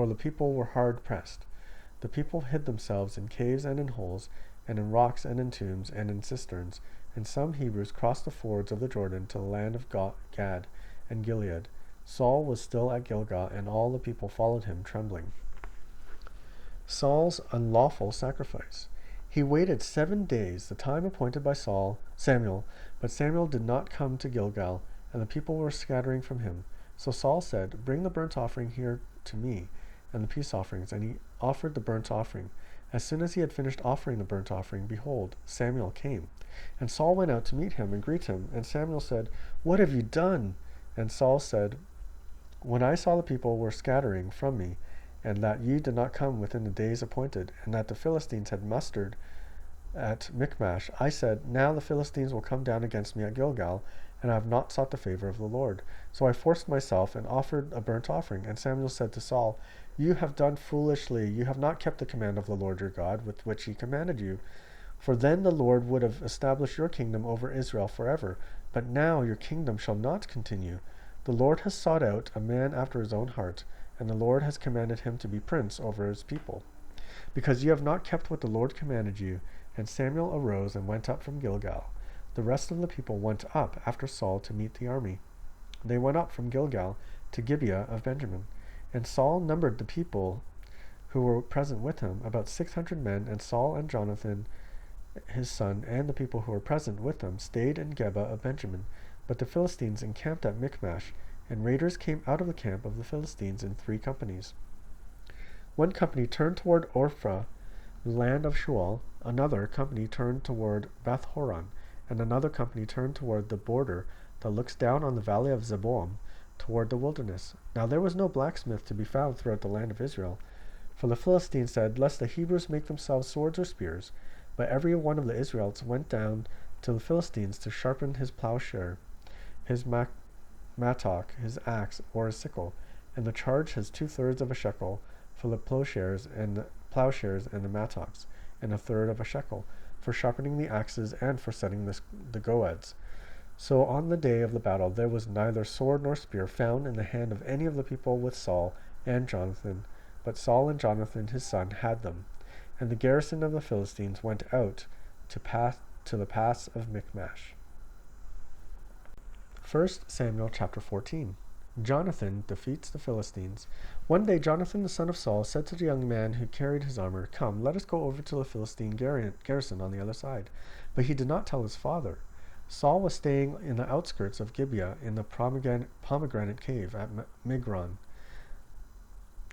the people were hard pressed, the people hid themselves in caves and in holes, and in rocks and in tombs and in cisterns. And some Hebrews crossed the fords of the Jordan to the land of Gad and Gilead. Saul was still at Gilgal, and all the people followed him, trembling. Saul's unlawful sacrifice. He waited 7 days, the time appointed by Samuel, but Samuel did not come to Gilgal, and the people were scattering from him. So Saul said, "Bring the burnt offering here to me, and the peace offerings." And he offered the burnt offering. As soon as he had finished offering the burnt offering, behold, Samuel came. And Saul went out to meet him and greet him. And Samuel said, "What have you done?" And Saul said, "When I saw the people were scattering from me, and that ye did not come within the days appointed, and that the Philistines had mustered at Michmash, I said, Now the Philistines will come down against me at Gilgal, and I have not sought the favor of the Lord. So I forced myself and offered a burnt offering. And Samuel said to Saul, You have done foolishly. You have not kept the command of the Lord your God, with which he commanded you. For then the Lord would have established your kingdom over Israel forever. But now your kingdom shall not continue. The Lord has sought out a man after his own heart, and the Lord has commanded him to be prince over his people. Because you have not kept what the Lord commanded you." And Samuel arose and went up from Gilgal. The rest of the people went up after Saul to meet the army. They went up from Gilgal to Gibeah of Benjamin. And Saul numbered the people who were present with him, about 600 men, and Saul and Jonathan his son and the people who were present with them stayed in Geba of Benjamin. But the Philistines encamped at Michmash, and raiders came out of the camp of the Philistines in 3 companies. One company turned toward Ophrah, the land of Shual. Another company turned toward Beth-horon, and another company turned toward the border that looks down on the valley of Zeboam, toward the wilderness. Now there was no blacksmith to be found throughout the land of Israel. For the Philistines said, Lest the Hebrews make themselves swords or spears. But every one of the Israelites went down to the Philistines to sharpen his plowshare, his mattock, his axe, or his sickle, and the charge has 2/3 of a shekel for the plowshares and the mattocks, and 1/3 of a shekel for sharpening the axes and for setting the goads. So on the day of the battle there was neither sword nor spear found in the hand of any of the people with Saul and Jonathan, but Saul and Jonathan his son had them. And the garrison of the Philistines went out to the pass of Michmash. 1 Samuel chapter 14. Jonathan defeats the Philistines. One day Jonathan the son of Saul said to the young man who carried his armor, Come, let us go over to the Philistine garrison on the other side. But he did not tell his father. Saul was staying in the outskirts of Gibeah in the pomegranate cave at Migron.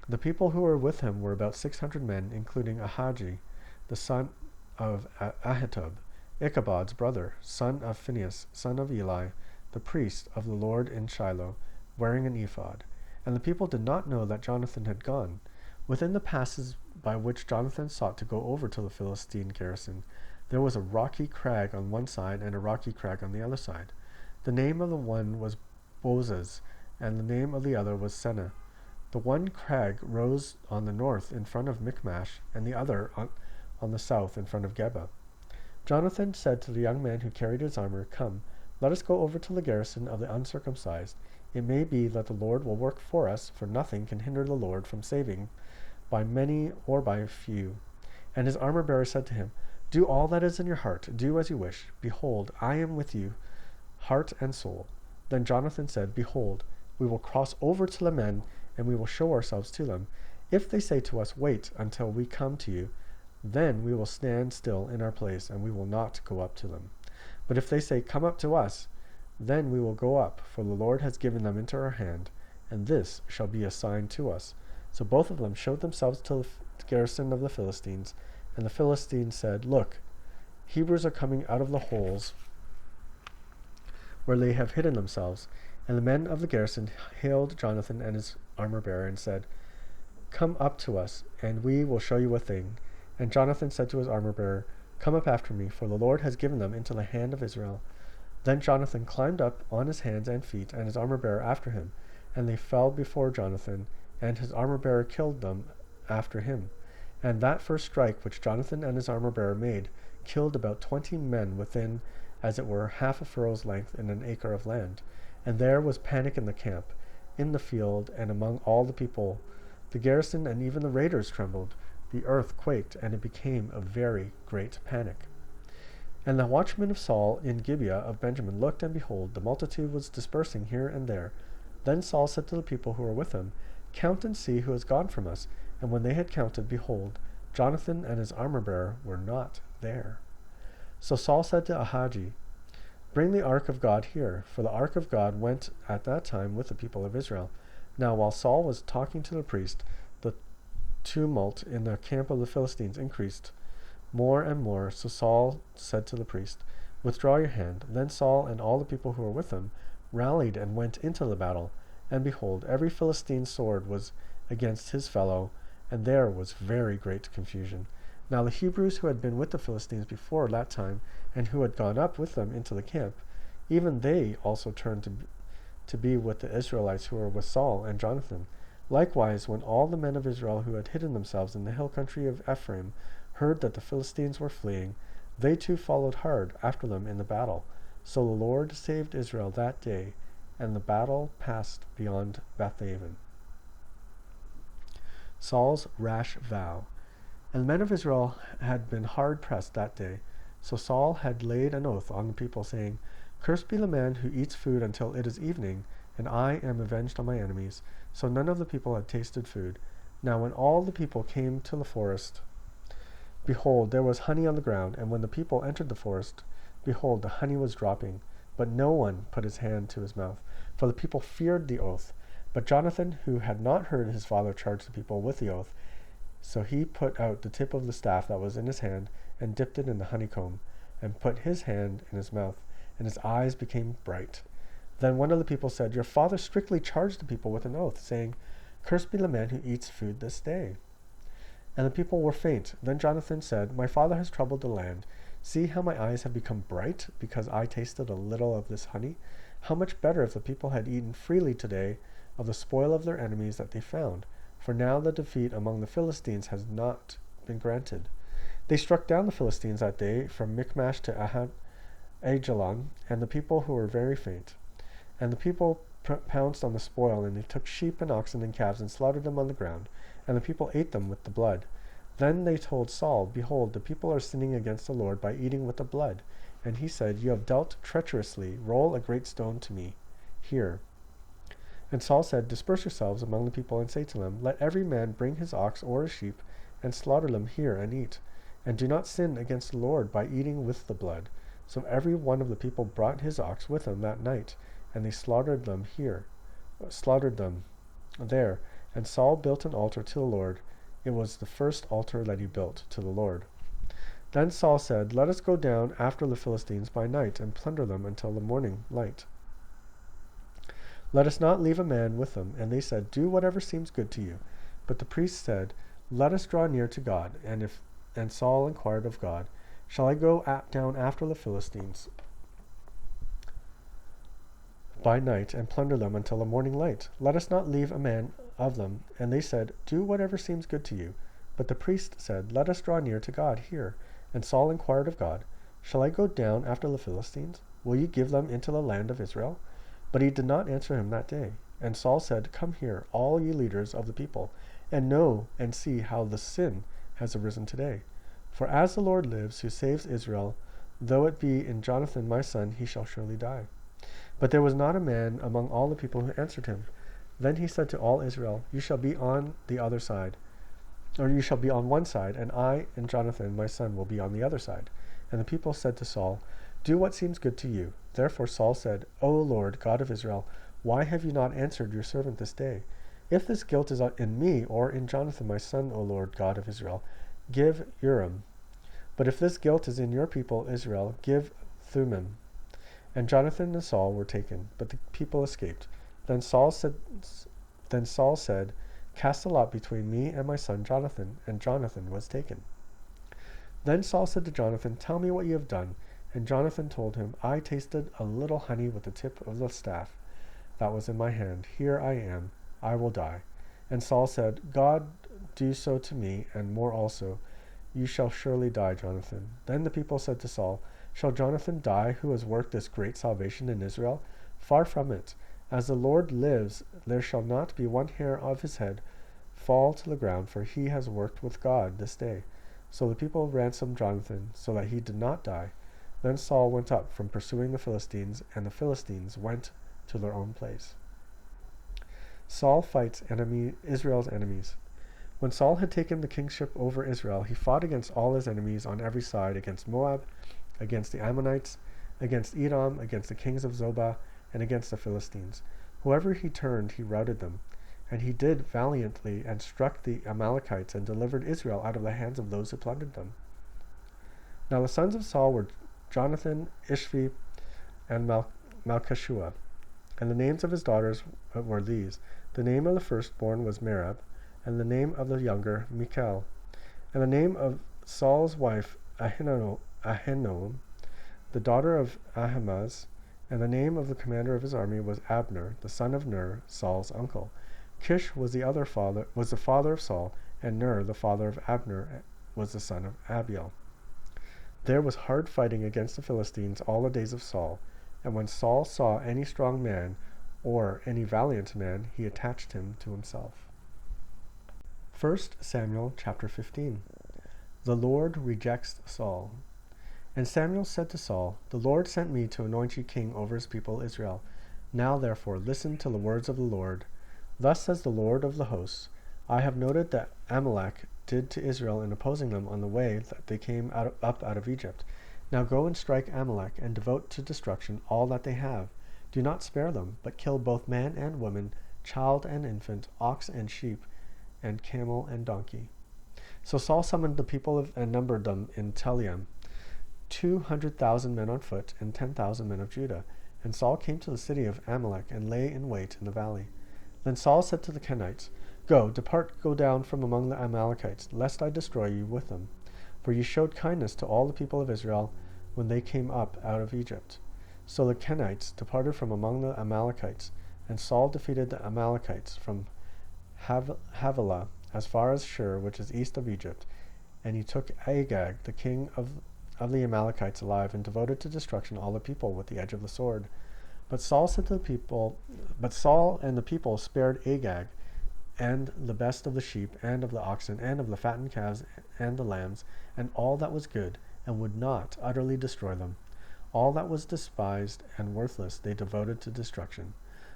The people who were with him were about 600 men, including Ahijah, the son of Ahitub, Ichabod's brother, son of Phinehas, son of Eli, the priest of the Lord in Shiloh, wearing an ephod. And the people did not know that Jonathan had gone. Within the passes by which Jonathan sought to go over to the Philistine garrison, there was a rocky crag on one side and a rocky crag on the other side. The name of the one was Bozez, and the name of the other was Seneh. The one crag rose on the north in front of Michmash, and the other on the south in front of Geba. Jonathan said to the young man who carried his armor, Come, let us go over to the garrison of the uncircumcised. It may be that the Lord will work for us, for nothing can hinder the Lord from saving, by many or by few. And his armor-bearer said to him, Do all that is in your heart, do as you wish. Behold, I am with you, heart and soul. Then Jonathan said, Behold, we will cross over to the men, and we will show ourselves to them. If they say to us, Wait until we come to you, then we will stand still in our place, and we will not go up to them. But if they say, Come up to us, then we will go up, for the Lord has given them into our hand, and this shall be a sign to us. So both of them showed themselves to the garrison of the Philistines, and the Philistines said, Look, Hebrews are coming out of the holes where they have hidden themselves. And the men of the garrison hailed Jonathan and his armor-bearer and said, Come up to us, and we will show you a thing. And Jonathan said to his armor-bearer, Come up after me, for the Lord has given them into the hand of Israel. Then Jonathan climbed up on his hands and feet, and his armor-bearer after him. And they fell before Jonathan, and his armor-bearer killed them after him. And that first strike which Jonathan and his armor-bearer made killed about 20 men within, as it were, half a furrow's length in an acre of land. And there was panic in the camp, in the field, and among all the people. The garrison and even the raiders trembled. The earth quaked, and it became a very great panic. And the watchmen of Saul in Gibeah of Benjamin looked, and behold, the multitude was dispersing here and there. Then Saul said to the people who were with him, Count and see who has gone from us. And when they had counted, behold, Jonathan and his armor-bearer were not there. So Saul said to Ahijah, Bring the ark of God here, for the ark of God went at that time with the people of Israel. Now while Saul was talking to the priest, the tumult in the camp of the Philistines increased more and more. So Saul said to the priest, "Withdraw your hand." Then Saul and all the people who were with him rallied and went into the battle. And behold, every Philistine sword was against his fellow, and there was very great confusion. Now the Hebrews who had been with the Philistines before that time, and who had gone up with them into the camp, even they also turned to be with the Israelites who were with Saul and Jonathan. Likewise, when all the men of Israel who had hidden themselves in the hill country of Ephraim heard that the Philistines were fleeing, they too followed hard after them in the battle. So the Lord saved Israel that day, and the battle passed beyond Bethaven. Saul's rash vow. And the men of Israel had been hard pressed that day. So Saul had laid an oath on the people, saying, "Cursed be the man who eats food until it is evening, and I am avenged on my enemies." So none of the people had tasted food. Now when all the people came to the forest, behold, there was honey on the ground, and when the people entered the forest, behold, the honey was dropping. But no one put his hand to his mouth, for the people feared the oath. But Jonathan, who had not heard his father charge the people with the oath, so he put out the tip of the staff that was in his hand, and dipped it in the honeycomb, and put his hand in his mouth, and his eyes became bright. Then one of the people said, "Your father strictly charged the people with an oath, saying, 'Cursed be the man who eats food this day.'" And the people were faint. Then Jonathan said, "My father has troubled the land. See how my eyes have become bright, because I tasted a little of this honey. How much better if the people had eaten freely today of the spoil of their enemies that they found. For now the defeat among the Philistines has not been granted." They struck down the Philistines that day from Michmash to Ajalon, and the people who were very faint. And the people pounced on the spoil, and they took sheep and oxen and calves and slaughtered them on the ground, and the people ate them with the blood. Then they told Saul, "Behold, the people are sinning against the Lord by eating with the blood." And he said, "You have dealt treacherously. Roll a great stone to me here." And Saul said, "Disperse yourselves among the people, and say to them, Let every man bring his ox or his sheep, and slaughter them here and eat. And do not sin against the Lord by eating with the blood." So every one of the people brought his ox with him that night, and they slaughtered them there. And Saul built an altar to the Lord. It was the first altar that he built to the Lord. Then Saul said, "Let us go down after the Philistines by night, and plunder them until the morning light. Let us not leave a man with them." And they said, "Do whatever seems good to you." But the priest said, "Let us draw near to God." And Saul inquired of God, "Shall I go down after the Philistines by night, and plunder them until the morning light? Let us not leave a man of them." And they said, "Do whatever seems good to you." But the priest said, "Let us draw near to God here." And Saul inquired of God, "Shall I go down after the Philistines? Will you give them into the land of Israel?" But he did not answer him that day. And Saul said, "Come here, all you leaders of the people, and know and see how the sin has arisen today. For as the Lord lives, who saves Israel, though it be in Jonathan my son, he shall surely die." But there was not a man among all the people who answered him. Then he said to all Israel, "You shall be on the other side, or you shall be on one side, and I and Jonathan my son will be on the other side." And the people said to Saul, "Do what seems good to you." Therefore Saul said, "O Lord, God of Israel, why have you not answered your servant this day? If this guilt is in me or in Jonathan my son, O Lord, God of Israel, give Urim. But if this guilt is in your people Israel, give Thummim." And Jonathan and Saul were taken, but the people escaped. Then Saul said, "Cast a lot between me and my son Jonathan." And Jonathan was taken. Then Saul said to Jonathan, "Tell me what you have done." And Jonathan told him, "I tasted a little honey with the tip of the staff that was in my hand. Here I am. I will die." And Saul said, "God do so to me, and more also. You shall surely die, Jonathan." Then the people said to Saul, "Shall Jonathan die, who has worked this great salvation in Israel? Far from it. As the Lord lives, there shall not be one hair of his head fall to the ground, for he has worked with God this day." So the people ransomed Jonathan, so that he did not die. Then Saul went up from pursuing the Philistines, and the Philistines went to their own place. Saul fights Israel's enemies. When Saul had taken the kingship over Israel, he fought against all his enemies on every side, against Moab, against the Ammonites, against Edom, against the kings of Zobah, and against the Philistines. Whoever he turned, he routed them. And he did valiantly, and struck the Amalekites, and delivered Israel out of the hands of those who plundered them. Now the sons of Saul were Jonathan, Ishvi, and Malchishua. And the names of his daughters were these. The name of the firstborn was Merab, and the name of the younger Michal. And the name of Saul's wife Ahinoam, the daughter of Ahimaaz. And the name of the commander of his army was Abner, the son of Ner, Saul's uncle. Kish was the father of Saul, and Ner, the father of Abner, was the son of Abiel. There was hard fighting against the Philistines all the days of Saul, and when Saul saw any strong man or any valiant man, he attached him to himself. 1 Samuel chapter 15. The Lord rejects Saul. And Samuel said to Saul, The Lord sent me to anoint you king over his people Israel. Now therefore listen to the words of the Lord. Thus says the Lord of the hosts, I have noted that Amalek did to Israel in opposing them on the way that they came up out of Egypt. Now go and strike Amalek, and devote to destruction all that they have. Do not spare them, but kill both man and woman, child and infant, ox and sheep, and camel and donkey. So Saul summoned the people and numbered them in Telaim, 200,000 men on foot, and 10,000 men of Judah. And Saul came to the city of Amalek, and lay in wait in the valley. Then Saul said to the Kenites, Go down from among the Amalekites, lest I destroy you with them. For you showed kindness to all the people of Israel when they came up out of Egypt. So the Kenites departed from among the Amalekites, and Saul defeated the Amalekites from Havilah as far as Shur, which is east of Egypt. And he took Agag, the king of the Amalekites, alive, and devoted to destruction all the people with the edge of the sword. But Saul and the people spared Agag, and the best of the sheep, and of the oxen, and of the fattened calves, and the lambs, and all that was good, and would not utterly destroy them. All that was despised and worthless they devoted to destruction.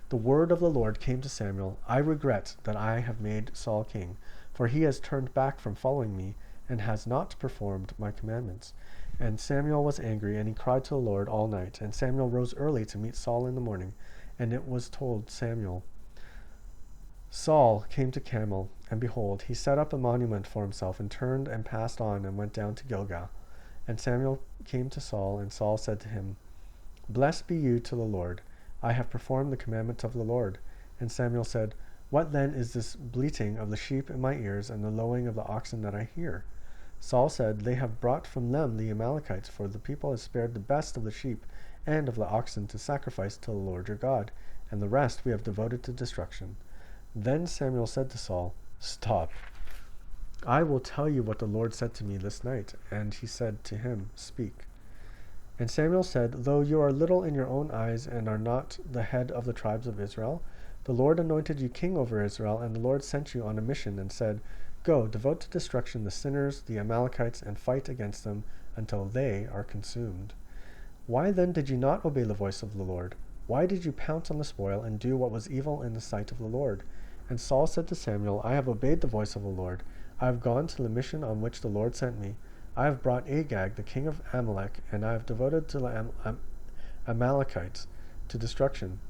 The word of the Lord came to Samuel, I regret that I have made Saul king, for he has turned back from following me, and has not performed my commandments. And Samuel was angry, and he cried to the Lord all night. And Samuel rose early to meet Saul in the morning. And it was told Samuel, Saul came to Carmel, and behold, he set up a monument for himself, and turned and passed on, and went down to Gilgal. And Samuel came to Saul, and Saul said to him, Blessed be you to the Lord. I have performed the commandment of the Lord. And Samuel said, What then is this bleating of the sheep in my ears, and the lowing of the oxen that I hear? Saul said, They have brought from them the Amalekites, for the people has spared the best of the sheep and of the oxen to sacrifice to the Lord your God, and the rest we have devoted to destruction. Then Samuel said to Saul, Stop. I will tell you what the Lord said to me this night. And he said to him, Speak. And Samuel said, Though you are little in your own eyes, and are not the head of the tribes of Israel, the Lord anointed you king over Israel, and the Lord sent you on a mission, and said, Go, devote to destruction the sinners, the Amalekites, and fight against them until they are consumed. Why then did you not obey the voice of the Lord? Why did you pounce on the spoil, and do what was evil in the sight of the Lord? And Saul said to Samuel, I have obeyed the voice of the Lord. I have gone to the mission on which the Lord sent me. I have brought Agag, the king of Amalek, and I have devoted to the Amalekites to destruction.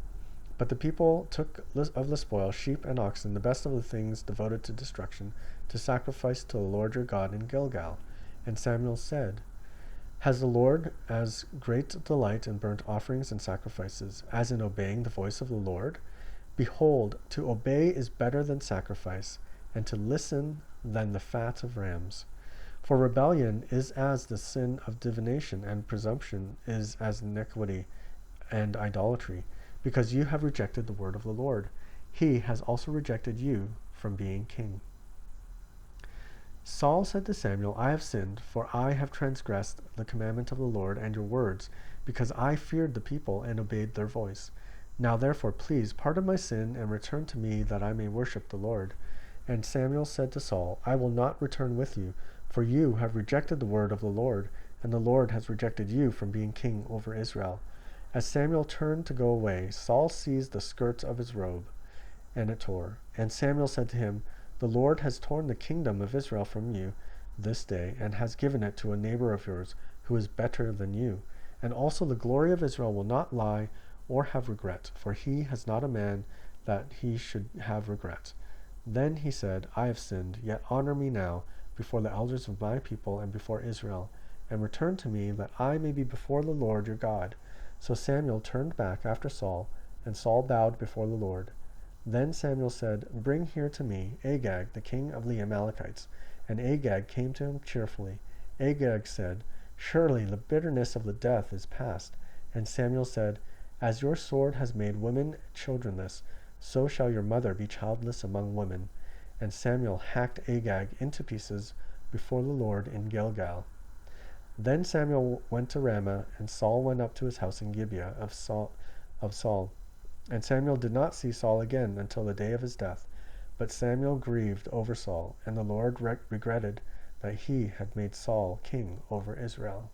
But the people took of the spoil sheep and oxen, the best of the things devoted to destruction, to sacrifice to the Lord your God in Gilgal. And Samuel said, Has the Lord as great delight in burnt offerings and sacrifices, as in obeying the voice of the Lord? Behold, to obey is better than sacrifice, and to listen than the fat of rams. For rebellion is as the sin of divination, and presumption is as iniquity and idolatry, because you have rejected the word of the Lord. He has also rejected you from being king. Saul said to Samuel, I have sinned, for I have transgressed the commandment of the Lord and your words, because I feared the people and obeyed their voice. Now therefore, please pardon my sin and return to me, that I may worship the Lord. And Samuel said to Saul, I will not return with you, for you have rejected the word of the Lord, and the Lord has rejected you from being king over Israel. As Samuel turned to go away, Saul seized the skirts of his robe, and it tore. And Samuel said to him, The Lord has torn the kingdom of Israel from you this day, and has given it to a neighbor of yours, who is better than you. And also the glory of Israel will not lie or have regret, for he has not a man that he should have regret. Then he said, I have sinned, yet honor me now before the elders of my people and before Israel, and return to me, that I may be before the Lord your God. So Samuel turned back after Saul, and Saul bowed before the Lord. Then Samuel said, Bring here to me Agag, the king of the Amalekites. And Agag came to him cheerfully. Agag said, Surely the bitterness of the death is past. And Samuel said, As your sword has made women childrenless, so shall your mother be childless among women. And Samuel hacked Agag into pieces before the Lord in Gilgal. Then Samuel went to Ramah, and Saul went up to his house in Gibeah of Saul. And Samuel did not see Saul again until the day of his death. But Samuel grieved over Saul, and the Lord regretted that he had made Saul king over Israel.